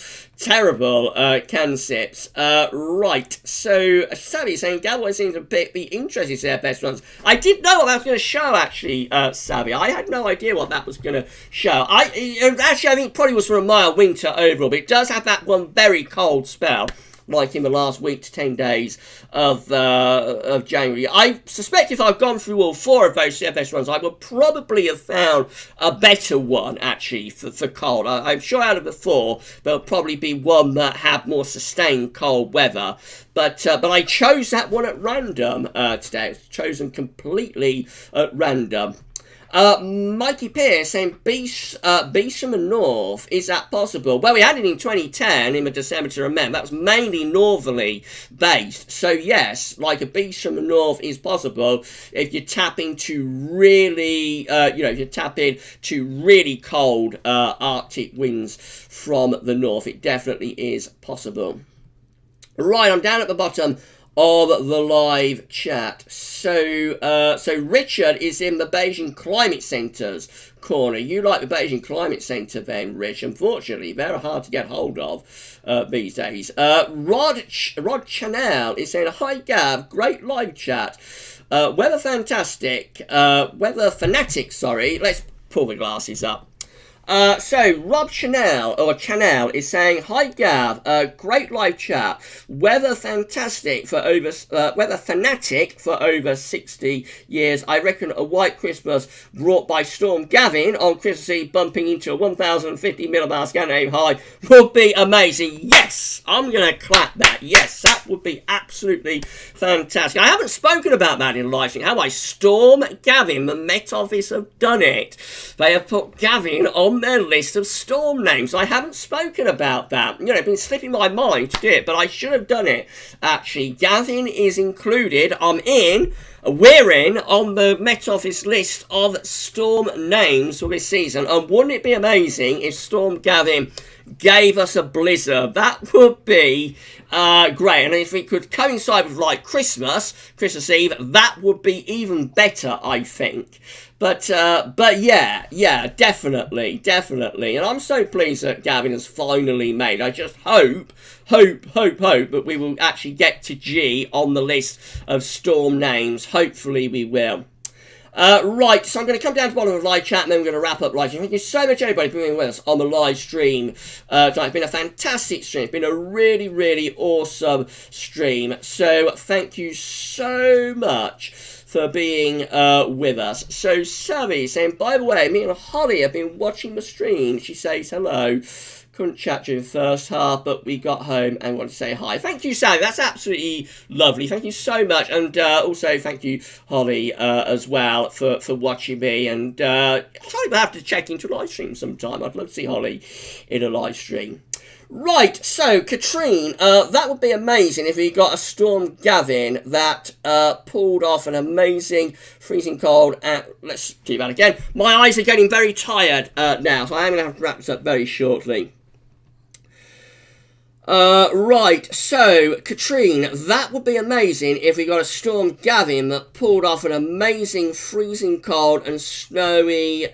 CANSIPS. Right, so Savvy saying, Galway seems to pick the interesting CFS ones. I didn't know what that was going to show, actually, Savvy. I had no idea what that was going to show. Actually, I think it probably was for a mild winter overall, but it does have that one very cold spell, like in the last week to 10 days of January. I suspect if I've gone through all 4 of those CFS runs, I would probably have found a better one, actually, for cold. I'm sure out of the 4, there'll probably be one that had more sustained cold weather. But I chose that one at random today. It's chosen completely at random. Mikey Pierce saying, Beast from the North, is that possible? Well, we had it in 2010 in the December to remember. That was mainly northerly based. So yes, like a Beast from the North is possible if you tap into really, if you tap into really cold Arctic winds from the north. It definitely is possible. Right, I'm down at the bottom of the live chat. So Richard is in the Beijing Climate Centre's corner. You like the Beijing Climate Centre then, Rich. Unfortunately, very hard to get hold of these days. Rod Chanel is saying, hi Gav, great live chat. Weather fantastic. Weather fanatic, sorry. Let's pull the glasses up. So Rob Chanel is saying, hi Gav, great live chat. Weather fanatic for over 60 years. I reckon a white Christmas brought by Storm Gavin on Christmas Eve bumping into a 1,050 millibar Scandinavian high would be amazing. Yes, I'm going to clap that. Yes, that would be absolutely fantastic. I haven't spoken about that in live stream, have I? Storm Gavin, the Met Office have done it. They have put Gavin on their list of storm names. I haven't spoken about that. You know, it's been slipping my mind to do it, but I should have done it, actually. Gavin is included. We're in on the Met Office list of storm names for this season. And wouldn't it be amazing if Storm Gavin gave us a blizzard? That would be great. And if it could coincide with, like, Christmas Eve, that would be even better, I think. But yeah, definitely. And I'm so pleased that Gavin has finally made. I just hope that we will actually get to G on the list of storm names. Hopefully we will. Right, so I'm going to come down to the bottom of the live chat and then we're going to wrap up live stream. Thank you so much, everybody, for being with us on the live stream tonight. It's been a fantastic stream. It's been a really, really awesome stream. So thank you so much for being with us. So Savvy saying, by the way, me and Holly have been watching the stream. She says hello. Couldn't chat during the first half, but we got home and wanted to say hi. Thank you, Sally. That's absolutely lovely. Thank you so much. And also thank you, Holly, as well, for watching me. And Holly will have to check into a live stream sometime. I'd love to see Holly in a live stream. Right, so Katrine, that would be amazing if we got a Storm Gavin that pulled off an amazing freezing cold. Let's do that again. My eyes are getting very tired now, so I am going to have to wrap this up very shortly. Right, so, Katrine, that would be amazing if we got a Storm Gavin that pulled off an amazing freezing cold and snowy,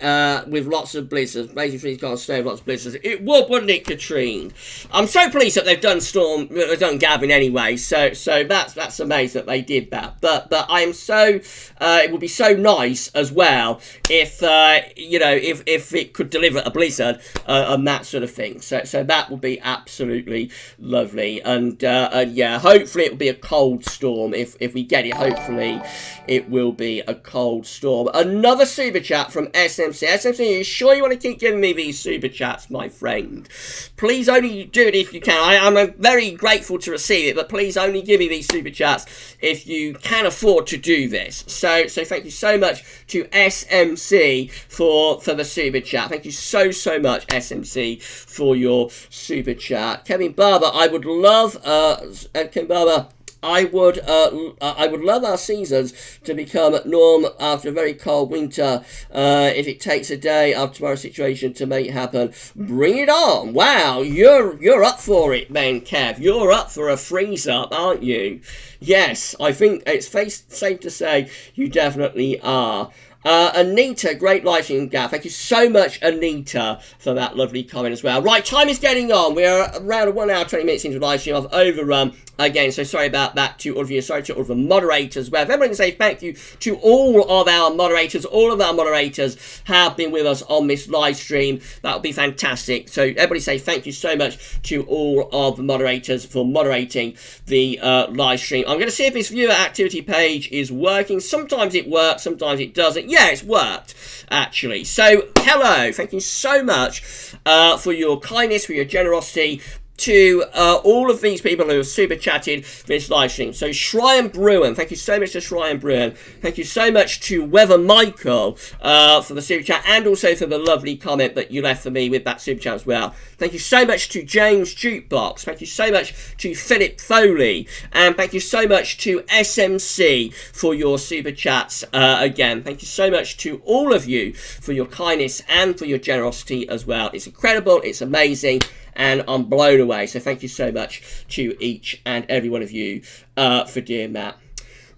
with lots of blizzards. Amazing freezing cold and snowy with lots of blizzards. It would, wouldn't it, Katrine? I'm so pleased that they've done Gavin anyway, so that's amazing that they did that. But I am so, it would be so nice as well if, if it could deliver a blizzard, and that sort of thing. So that would be absolutely lovely. And yeah, hopefully it'll be a cold storm. If we get it, hopefully it will be a cold storm. Another super chat from SMC. SMC, are you sure you want to keep giving me these super chats, my friend? Please only do it if you can. I'm very grateful to receive it, but please only give me these super chats if you can afford to do this. So thank you so much to SMC for the super chat. Thank you so much, SMC, for your super chat. Kevin Barber, I would love Kevin Barber, I would love our seasons to become norm after a very cold winter. If it takes a day of tomorrow's situation to make it happen, bring it on. Wow, you're up for it, then, Kev. You're up for a freeze up, aren't you? Yes, I think it's safe to say you definitely are. Anita, great live stream, Gav. Thank you so much, Anita, for that lovely comment as well. Right, time is getting on. We're around 1 hour, 20 minutes into the live stream. I've overrun again, so sorry about that to all of you. Sorry to all of the moderators. Well, if everyone can say thank you to all of our moderators. All of our moderators have been with us on this live stream. That would be fantastic. So everybody say thank you so much to all of the moderators for moderating the live stream. I'm going to see if this viewer activity page is working. Sometimes it works, sometimes it doesn't. Yeah, it's worked, actually. So, hello. Thank you so much for your kindness, for your generosity, to all of these people who have super chatted this live stream. So Shryan Bruin, thank you so much to Shryan Bruin. Thank you so much to Weather Michael for the super chat, and also for the lovely comment that you left for me with that super chat as well. Thank you so much to James Jukebox. Thank you so much to Philip Foley, and thank you so much to SMC for your super chats again. Thank you so much to all of you for your kindness and for your generosity as well. It's incredible, it's amazing, and I'm blown away. So thank you so much to each and every one of you for doing that.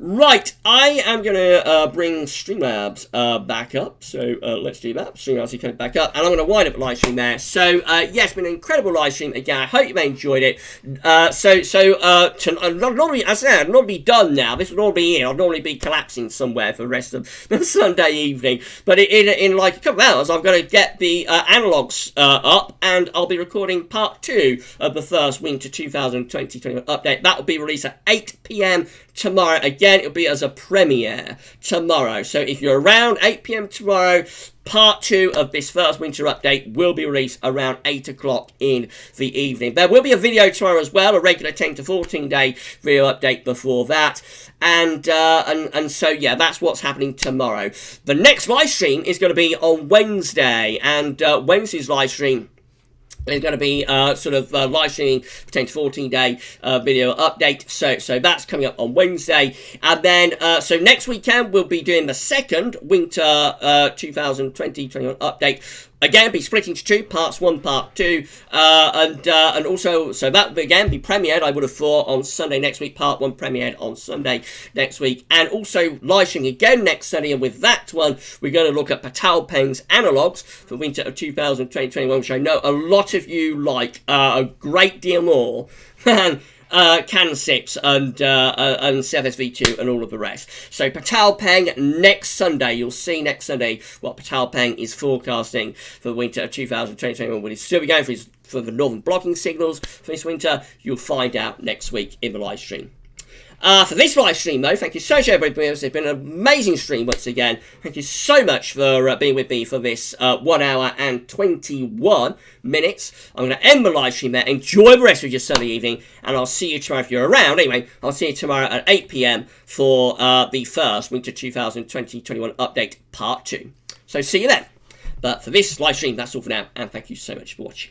Right, I am going to bring Streamlabs back up. So let's do that. Streamlabs is coming back up. And I'm going to wind up the live stream there. So, yes, it's been an incredible live stream again. I hope you enjoyed it. Normally, as I said, I'd normally be done now. This would all be it. I'd normally be collapsing somewhere for the rest of the Sunday evening. But in like a couple of hours, I'm going to get the analogs up. And I'll be recording part 2 of the first Winter 2020-21 update. That will be released at 8 p.m. tomorrow. Again, it'll be as a premiere tomorrow. So if you're around 8 p.m. tomorrow, part 2 of this first winter update will be released around 8 o'clock in the evening. There will be a video tomorrow as well, a regular 10 to 14 day video update before that. And so, yeah, that's what's happening tomorrow. The next live stream is going to be on Wednesday, and Wednesday's live stream is going to be live streaming for 10 to 14 day video update. So that's coming up on Wednesday. And then, so next weekend, we'll be doing the second Winter 2020-21 update. Again, be split into 2 parts, 1 part 2, and also, so that will again be premiered, I would have thought, on Sunday next week. Part 1 premiered on Sunday next week, and also live streaming again next Sunday. And with that one, we're going to look at Patal Peng's analogues for winter of 2020-21, which I know a lot of you like a great deal more than CANSIPS and CFS V2 and all of the rest. So Patal Peng next Sunday. You'll see next Sunday what Patal Peng is forecasting for the winter of 2020-21. Will he still be going for the northern blocking signals for this winter? You'll find out next week in the live stream. For this live stream, though, thank you so much, everybody. It's been an amazing stream once again. Thank you so much for being with me for this 1 hour and 21 minutes. I'm going to end the live stream there. Enjoy the rest of your Sunday evening, and I'll see you tomorrow if you're around. Anyway, I'll see you tomorrow at 8 p.m. for the first Winter 2020-21 update, part 2. So see you then. But for this live stream, that's all for now, and thank you so much for watching.